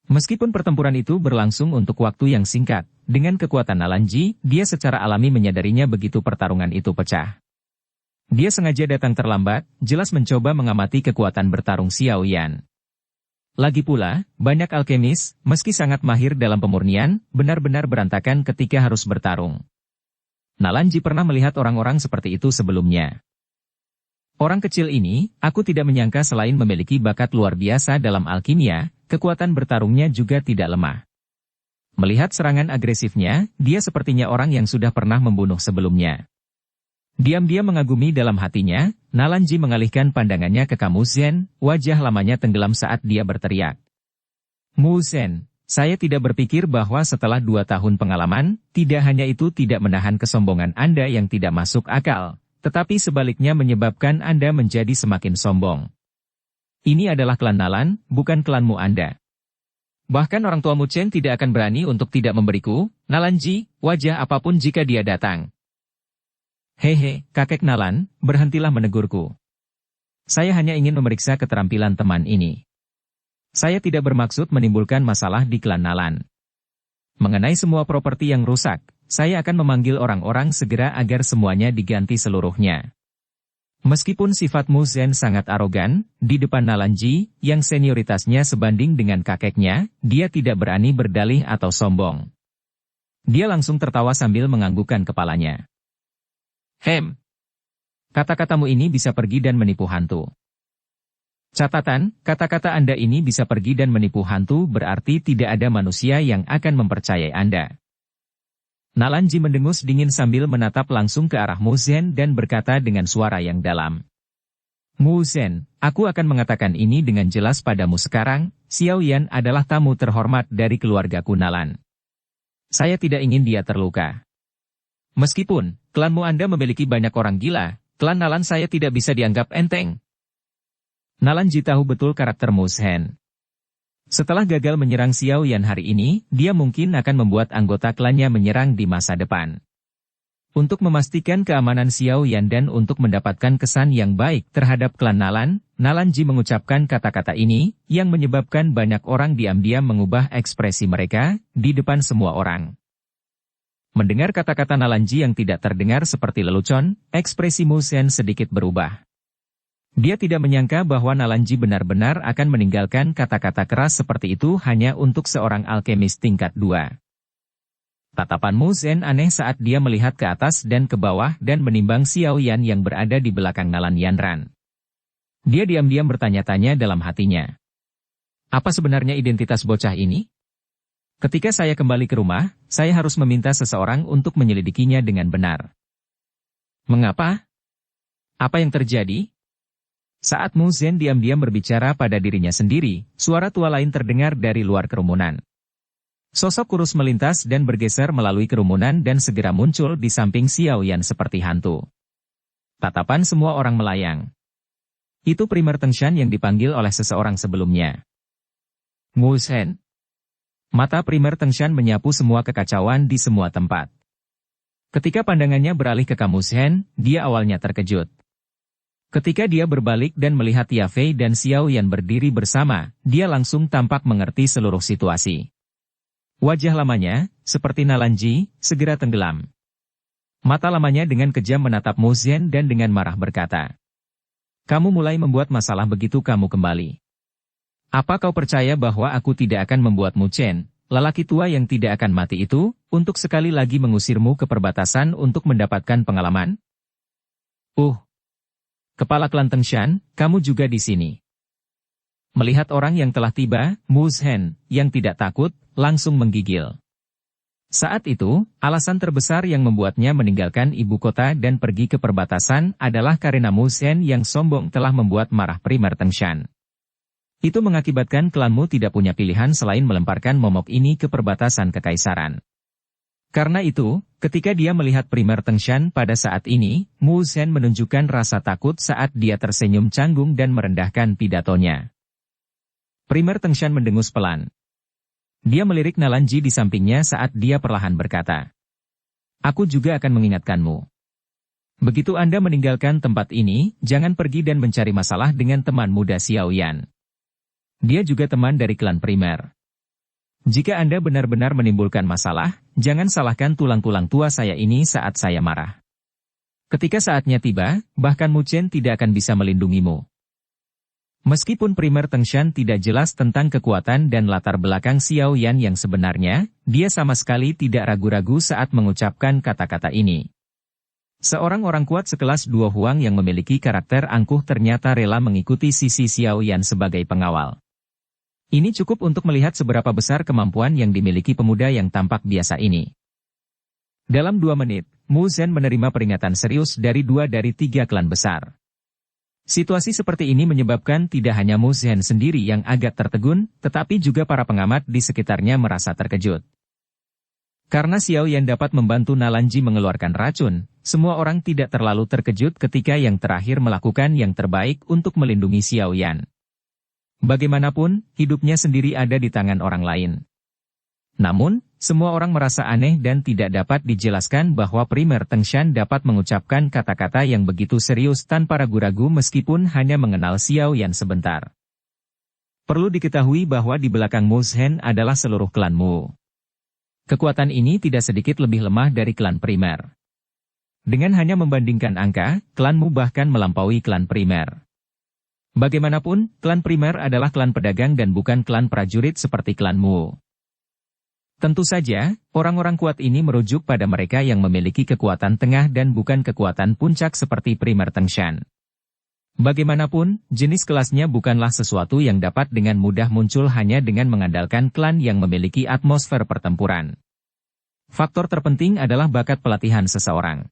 Meskipun pertempuran itu berlangsung untuk waktu yang singkat, dengan kekuatan Nalan Ji, dia secara alami menyadarinya begitu pertarungan itu pecah. Dia sengaja datang terlambat, jelas mencoba mengamati kekuatan bertarung Xiao Yan. Lagi pula, banyak alkemis, meski sangat mahir dalam pemurnian, benar-benar berantakan ketika harus bertarung. Nalan Ji pernah melihat orang-orang seperti itu sebelumnya. Orang kecil ini, aku tidak menyangka selain memiliki bakat luar biasa dalam alkimia, kekuatan bertarungnya juga tidak lemah. Melihat serangan agresifnya, dia sepertinya orang yang sudah pernah membunuh sebelumnya. Diam-diam mengagumi dalam hatinya, Nalan Ji mengalihkan pandangannya ke Mu Zhen, wajah lamanya tenggelam saat dia berteriak. Mu Zhen, saya tidak berpikir bahwa setelah 2 tahun pengalaman, tidak hanya itu tidak menahan kesombongan Anda yang tidak masuk akal, tetapi sebaliknya menyebabkan Anda menjadi semakin sombong. Ini adalah klan Nalan, bukan klanmu Anda. Bahkan orang tua Mu Zhen tidak akan berani untuk tidak memberiku, Nalan Ji, wajah apapun jika dia datang. Hehe, kakek Nalan, berhentilah menegurku. Saya hanya ingin memeriksa keterampilan teman ini. Saya tidak bermaksud menimbulkan masalah di klan Nalan. Mengenai semua properti yang rusak, saya akan memanggil orang-orang segera agar semuanya diganti seluruhnya. Meskipun sifat Mu Zhen sangat arogan, di depan Nalan Ji, yang senioritasnya sebanding dengan kakeknya, dia tidak berani berdalih atau sombong. Dia langsung tertawa sambil menganggukkan kepalanya. Kata-katamu ini bisa pergi dan menipu hantu. Catatan, kata-kata Anda ini bisa pergi dan menipu hantu berarti tidak ada manusia yang akan mempercayai Anda. Nalan Ji mendengus dingin sambil menatap langsung ke arah Mu Zhen dan berkata dengan suara yang dalam. Mu Zhen, aku akan mengatakan ini dengan jelas padamu sekarang, Xiao Yan adalah tamu terhormat dari keluargaku Nalan. Saya tidak ingin dia terluka. Meskipun, klanmu Anda memiliki banyak orang gila, klan Nalan saya tidak bisa dianggap enteng. Nalan Ji tahu betul karakter Mu Zhen. Setelah gagal menyerang Xiao Yan hari ini, dia mungkin akan membuat anggota klannya menyerang di masa depan. Untuk memastikan keamanan Xiao Yan dan untuk mendapatkan kesan yang baik terhadap klan Nalan, Nalan Ji mengucapkan kata-kata ini, yang menyebabkan banyak orang diam-diam mengubah ekspresi mereka, di depan semua orang. Mendengar kata-kata Nalan Ji yang tidak terdengar seperti lelucon, ekspresi Mu Zhen sedikit berubah. Dia tidak menyangka bahwa Nalan Ji benar-benar akan meninggalkan kata-kata keras seperti itu hanya untuk seorang alkemis tingkat 2. Tatapan Mu Zhen aneh saat dia melihat ke atas dan ke bawah dan menimbang Xiao Yan yang berada di belakang Nalan Yanran. Dia diam-diam bertanya-tanya dalam hatinya. Apa sebenarnya identitas bocah ini? Ketika saya kembali ke rumah, saya harus meminta seseorang untuk menyelidikinya dengan benar. Mengapa? Apa yang terjadi? Saat Mu Zhen diam-diam berbicara pada dirinya sendiri, suara tua lain terdengar dari luar kerumunan. Sosok kurus melintas dan bergeser melalui kerumunan dan segera muncul di samping Xiao Yan seperti hantu. Tatapan semua orang melayang. Itu primer Tengshan yang dipanggil oleh seseorang sebelumnya. Mu Zhen. Mata primer Tengshan menyapu semua kekacauan di semua tempat. Ketika pandangannya beralih ke Mu Zhen, dia awalnya terkejut. Ketika dia berbalik dan melihat Yafei dan Xiao Yan berdiri bersama, dia langsung tampak mengerti seluruh situasi. Wajah lamanya, seperti Nalan Ji, segera tenggelam. Mata lamanya dengan kejam menatap Mu Zhen dan dengan marah berkata, "Kamu mulai membuat masalah begitu kamu kembali. Apa kau percaya bahwa aku tidak akan membuat Mu Zhen, lelaki tua yang tidak akan mati itu, untuk sekali lagi mengusirmu ke perbatasan untuk mendapatkan pengalaman? Kepala klan Tengshan, kamu juga di sini. Melihat orang yang telah tiba, Mu Zhen, yang tidak takut, langsung menggigil. Saat itu, alasan terbesar yang membuatnya meninggalkan ibu kota dan pergi ke perbatasan adalah karena Mu Zhen yang sombong telah membuat marah primer Tengshan. Itu mengakibatkan klanmu tidak punya pilihan selain melemparkan momok ini ke perbatasan kekaisaran. Karena itu, ketika dia melihat primer Tengshan pada saat ini, Mu Zhen menunjukkan rasa takut saat dia tersenyum canggung dan merendahkan pidatonya. Primer Tengshan mendengus pelan. Dia melirik Nalanji di sampingnya saat dia perlahan berkata, "Aku juga akan mengingatkanmu. Begitu Anda meninggalkan tempat ini, jangan pergi dan mencari masalah dengan teman muda Xiao Yan. Dia juga teman dari klan primer. Jika Anda benar-benar menimbulkan masalah, jangan salahkan tulang-tulang tua saya ini saat saya marah. Ketika saatnya tiba, bahkan Mu Chen tidak akan bisa melindungimu." Meskipun primer Tengshan tidak jelas tentang kekuatan dan latar belakang Xiao Yan yang sebenarnya, dia sama sekali tidak ragu-ragu saat mengucapkan kata-kata ini. Seorang orang kuat sekelas Duo Huang yang memiliki karakter angkuh ternyata rela mengikuti sisi Xiao Yan sebagai pengawal. Ini cukup untuk melihat seberapa besar kemampuan yang dimiliki pemuda yang tampak biasa ini. Dalam 2 menit, Mu Zhen menerima peringatan serius dari 2 dari 3 klan besar. Situasi seperti ini menyebabkan tidak hanya Mu Zhen sendiri yang agak tertegun, tetapi juga para pengamat di sekitarnya merasa terkejut. Karena Xiao Yan dapat membantu Nalanji mengeluarkan racun, semua orang tidak terlalu terkejut ketika yang terakhir melakukan yang terbaik untuk melindungi Xiao Yan. Bagaimanapun, hidupnya sendiri ada di tangan orang lain. Namun, semua orang merasa aneh dan tidak dapat dijelaskan bahwa primer Tengshan dapat mengucapkan kata-kata yang begitu serius tanpa ragu-ragu meskipun hanya mengenal Xiao Yan sebentar. Perlu diketahui bahwa di belakang Mu Zhen adalah seluruh klan Mu. Kekuatan ini tidak sedikit lebih lemah dari klan primer. Dengan hanya membandingkan angka, klan Mu bahkan melampaui klan primer. Bagaimanapun, klan primer adalah klan pedagang dan bukan klan prajurit seperti klan Mu. Tentu saja, orang-orang kuat ini merujuk pada mereka yang memiliki kekuatan tengah dan bukan kekuatan puncak seperti primer Tengshan. Bagaimanapun, jenis kelasnya bukanlah sesuatu yang dapat dengan mudah muncul hanya dengan mengandalkan klan yang memiliki atmosfer pertempuran. Faktor terpenting adalah bakat pelatihan seseorang.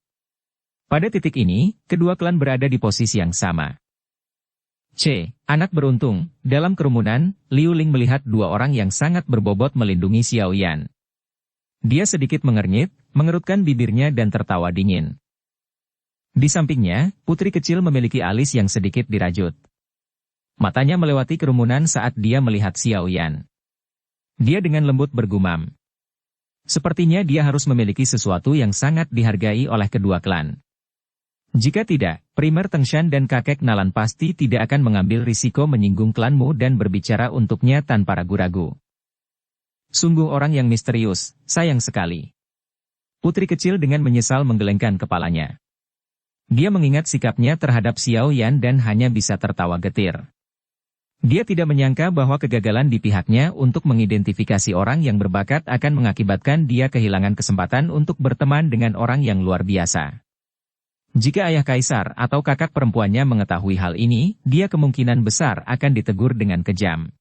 Pada titik ini, kedua klan berada di posisi yang sama. Anak beruntung, dalam kerumunan, Liu Ling melihat 2 orang yang sangat berbobot melindungi Xiao Yan. Dia sedikit mengernyit, mengerutkan bibirnya dan tertawa dingin. Di sampingnya, putri kecil memiliki alis yang sedikit dirajut. Matanya melewati kerumunan saat dia melihat Xiao Yan. Dia dengan lembut bergumam. Sepertinya dia harus memiliki sesuatu yang sangat dihargai oleh kedua klan. Jika tidak, primer Tengshan dan kakek Nalan pasti tidak akan mengambil risiko menyinggung klanmu dan berbicara untuknya tanpa ragu-ragu. Sungguh orang yang misterius, sayang sekali. Putri kecil dengan menyesal menggelengkan kepalanya. Dia mengingat sikapnya terhadap Xiao Yan dan hanya bisa tertawa getir. Dia tidak menyangka bahwa kegagalan di pihaknya untuk mengidentifikasi orang yang berbakat akan mengakibatkan dia kehilangan kesempatan untuk berteman dengan orang yang luar biasa. Jika ayah kaisar atau kakak perempuannya mengetahui hal ini, dia kemungkinan besar akan ditegur dengan kejam.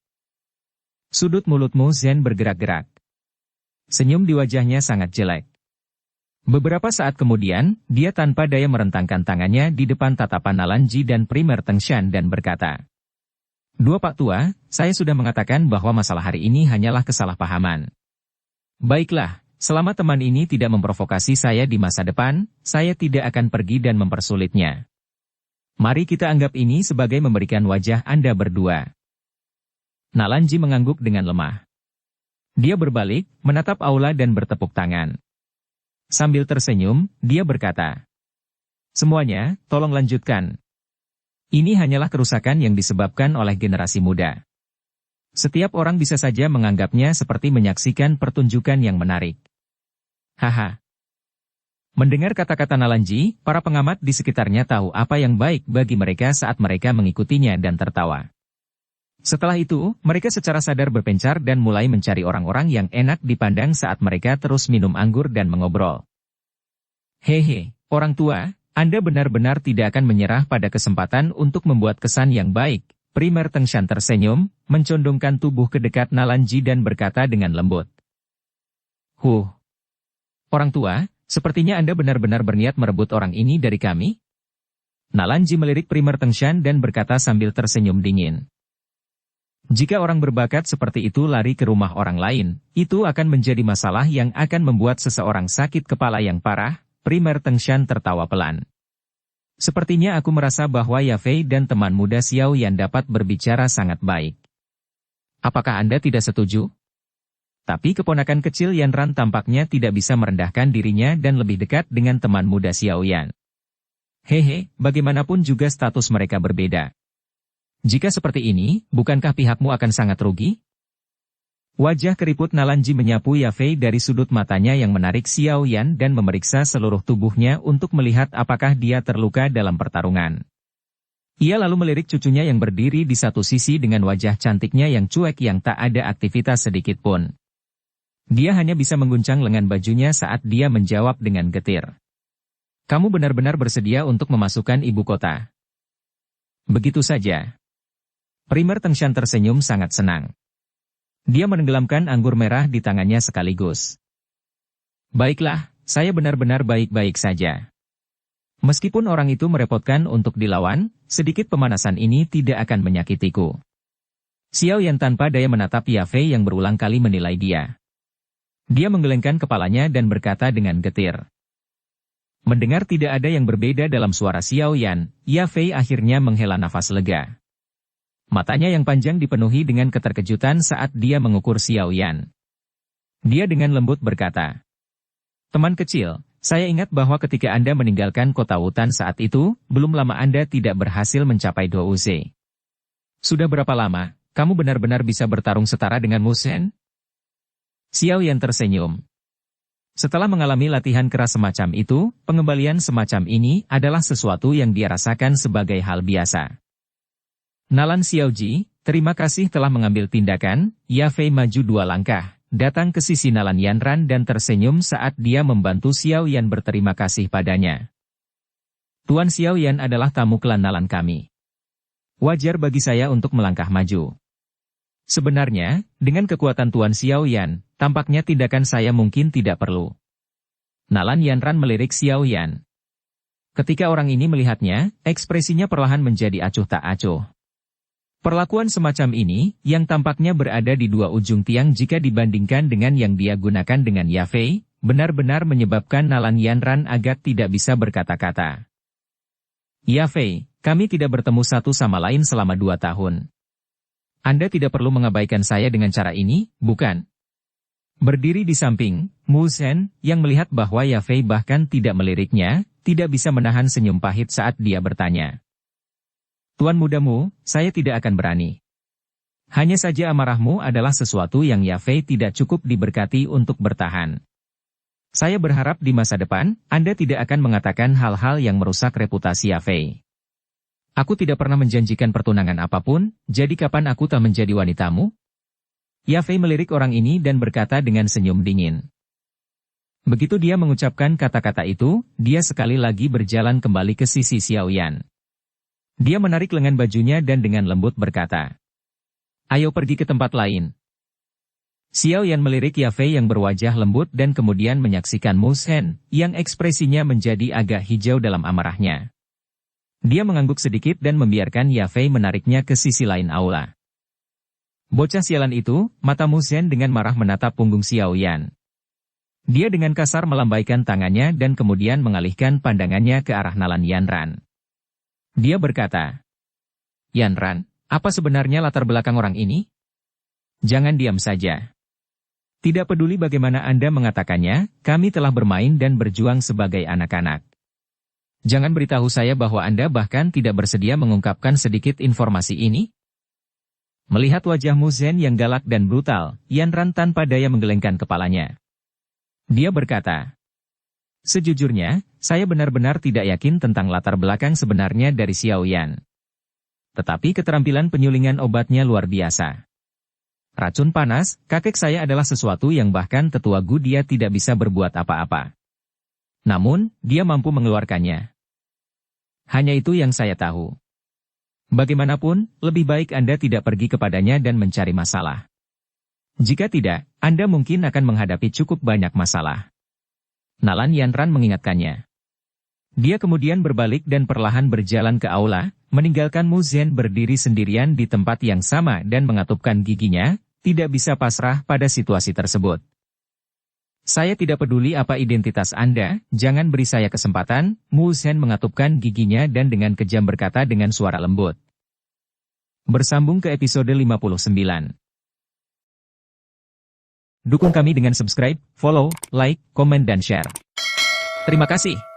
Sudut mulut Mu Zhen bergerak-gerak. Senyum di wajahnya sangat jelek. Beberapa saat kemudian, dia tanpa daya merentangkan tangannya di depan tatapan Nalanji dan primer Tengshan dan berkata, "Dua Pak Tua, saya sudah mengatakan bahwa masalah hari ini hanyalah kesalahpahaman. Baiklah. Selama teman ini tidak memprovokasi saya di masa depan, saya tidak akan pergi dan mempersulitnya. Mari kita anggap ini sebagai memberikan wajah Anda berdua." Nalanji mengangguk dengan lemah. Dia berbalik, menatap aula dan bertepuk tangan. Sambil tersenyum, dia berkata, "Semuanya, tolong lanjutkan. Ini hanyalah kerusakan yang disebabkan oleh generasi muda. Setiap orang bisa saja menganggapnya seperti menyaksikan pertunjukan yang menarik." Haha. Mendengar kata-kata Nalanji, para pengamat di sekitarnya tahu apa yang baik bagi mereka saat mereka mengikutinya dan tertawa. Setelah itu, mereka secara sadar berpencar dan mulai mencari orang-orang yang enak dipandang saat mereka terus minum anggur dan mengobrol. Hehe, orang tua, Anda benar-benar tidak akan menyerah pada kesempatan untuk membuat kesan yang baik. Primer Tengshan tersenyum, mencondongkan tubuh ke dekat Nalanji dan berkata dengan lembut. Orang tua, sepertinya Anda benar-benar berniat merebut orang ini dari kami? Nalanji melirik Primer Tengshan dan berkata sambil tersenyum dingin. Jika orang berbakat seperti itu lari ke rumah orang lain, itu akan menjadi masalah yang akan membuat seseorang sakit kepala yang parah. Primer Tengshan tertawa pelan. Sepertinya aku merasa bahwa Yafei dan teman muda Xiao Yan dapat berbicara sangat baik. Apakah Anda tidak setuju? Tapi keponakan kecil Yan Ran tampaknya tidak bisa merendahkan dirinya dan lebih dekat dengan teman muda Xiao Yan. Hehe, bagaimanapun juga status mereka berbeda. Jika seperti ini, bukankah pihakmu akan sangat rugi? Wajah keriput Nalanji menyapu Yafei dari sudut matanya yang menarik Xiao Yan dan memeriksa seluruh tubuhnya untuk melihat apakah dia terluka dalam pertarungan. Ia lalu melirik cucunya yang berdiri di satu sisi dengan wajah cantiknya yang cuek yang tak ada aktivitas sedikit pun. Dia hanya bisa mengguncang lengan bajunya saat dia menjawab dengan getir. Kamu benar-benar bersedia untuk memasukkan ibu kota? Begitu saja. Primer Tengshan tersenyum sangat senang. Dia menenggelamkan anggur merah di tangannya sekaligus. Baiklah, saya benar-benar baik-baik saja. Meskipun orang itu merepotkan untuk dilawan, sedikit pemanasan ini tidak akan menyakitiku. Xiao Yan tanpa daya menatap Yafei yang berulang kali menilai dia. Dia menggelengkan kepalanya dan berkata dengan getir. Mendengar tidak ada yang berbeda dalam suara Xiao Yan, Yafei akhirnya menghela nafas lega. Matanya yang panjang dipenuhi dengan keterkejutan saat dia mengukur Xiao Yan. Dia dengan lembut berkata, teman kecil, saya ingat bahwa ketika Anda meninggalkan kota Wutan saat itu, belum lama Anda tidak berhasil mencapai Douze. Sudah berapa lama, kamu benar-benar bisa bertarung setara dengan Mu Shen? Xiao Yan tersenyum. Setelah mengalami latihan keras semacam itu, pengembalian semacam ini adalah sesuatu yang dia rasakan sebagai hal biasa. Nalan Xiaoji, terima kasih telah mengambil tindakan. Yafei maju 2 langkah, datang ke sisi Nalan Yanran dan tersenyum saat dia membantu Xiao Yan berterima kasih padanya. Tuan Xiao Yan adalah tamu klan Nalan kami. Wajar bagi saya untuk melangkah maju. Sebenarnya, dengan kekuatan Tuan Xiao Yan, tampaknya tindakan saya mungkin tidak perlu. Nalan Yanran melirik Xiao Yan. Ketika orang ini melihatnya, ekspresinya perlahan menjadi acuh tak acuh. Perlakuan semacam ini, yang tampaknya berada di dua ujung tiang jika dibandingkan dengan yang dia gunakan dengan Yafei, benar-benar menyebabkan Nalan Yanran agak tidak bisa berkata-kata. Yafei, kami tidak bertemu satu sama lain selama 2 tahun. Anda tidak perlu mengabaikan saya dengan cara ini, bukan? Berdiri di samping, Mu Shen, yang melihat bahwa Yafei bahkan tidak meliriknya, tidak bisa menahan senyum pahit saat dia bertanya. Tuan mudamu, saya tidak akan berani. Hanya saja amarahmu adalah sesuatu yang Yafei tidak cukup diberkati untuk bertahan. Saya berharap di masa depan, Anda tidak akan mengatakan hal-hal yang merusak reputasi Yafei. Aku tidak pernah menjanjikan pertunangan apapun, jadi kapan aku tak menjadi wanitamu? Yafei melirik orang ini dan berkata dengan senyum dingin. Begitu dia mengucapkan kata-kata itu, dia sekali lagi berjalan kembali ke sisi Xiao Yan. Dia menarik lengan bajunya dan dengan lembut berkata, ayo pergi ke tempat lain. Xiao Yan melirik Yafei yang berwajah lembut dan kemudian menyaksikan Mu Shen, yang ekspresinya menjadi agak hijau dalam amarahnya. Dia mengangguk sedikit dan membiarkan Yafei menariknya ke sisi lain aula. Bocah sialan itu, mata Mu Shen dengan marah menatap punggung Xiao Yan. Dia dengan kasar melambaikan tangannya dan kemudian mengalihkan pandangannya ke arah Nalan Yanran. Dia berkata, Yanran, apa sebenarnya latar belakang orang ini? Jangan diam saja. Tidak peduli bagaimana Anda mengatakannya, kami telah bermain dan berjuang sebagai anak-anak. Jangan beritahu saya bahwa Anda bahkan tidak bersedia mengungkapkan sedikit informasi ini? Melihat wajah Mu Shen yang galak dan brutal, Yanran tanpa daya menggelengkan kepalanya. Dia berkata, sejujurnya, saya benar-benar tidak yakin tentang latar belakang sebenarnya dari Xiao Yan. Tetapi keterampilan penyulingan obatnya luar biasa. Racun panas, kakek saya adalah sesuatu yang bahkan tetua Gu dia tidak bisa berbuat apa-apa. Namun, dia mampu mengeluarkannya. Hanya itu yang saya tahu. Bagaimanapun, lebih baik Anda tidak pergi kepadanya dan mencari masalah. Jika tidak, Anda mungkin akan menghadapi cukup banyak masalah. Nalan Yanran mengingatkannya. Dia kemudian berbalik dan perlahan berjalan ke aula, meninggalkan Mu Zhen berdiri sendirian di tempat yang sama dan mengatupkan giginya, tidak bisa pasrah pada situasi tersebut. Saya tidak peduli apa identitas Anda, jangan beri saya kesempatan, Mu Zhen mengatupkan giginya dan dengan kejam berkata dengan suara lembut. Bersambung ke episode 59. Dukung kami dengan subscribe, follow, like, komen dan share. Terima kasih.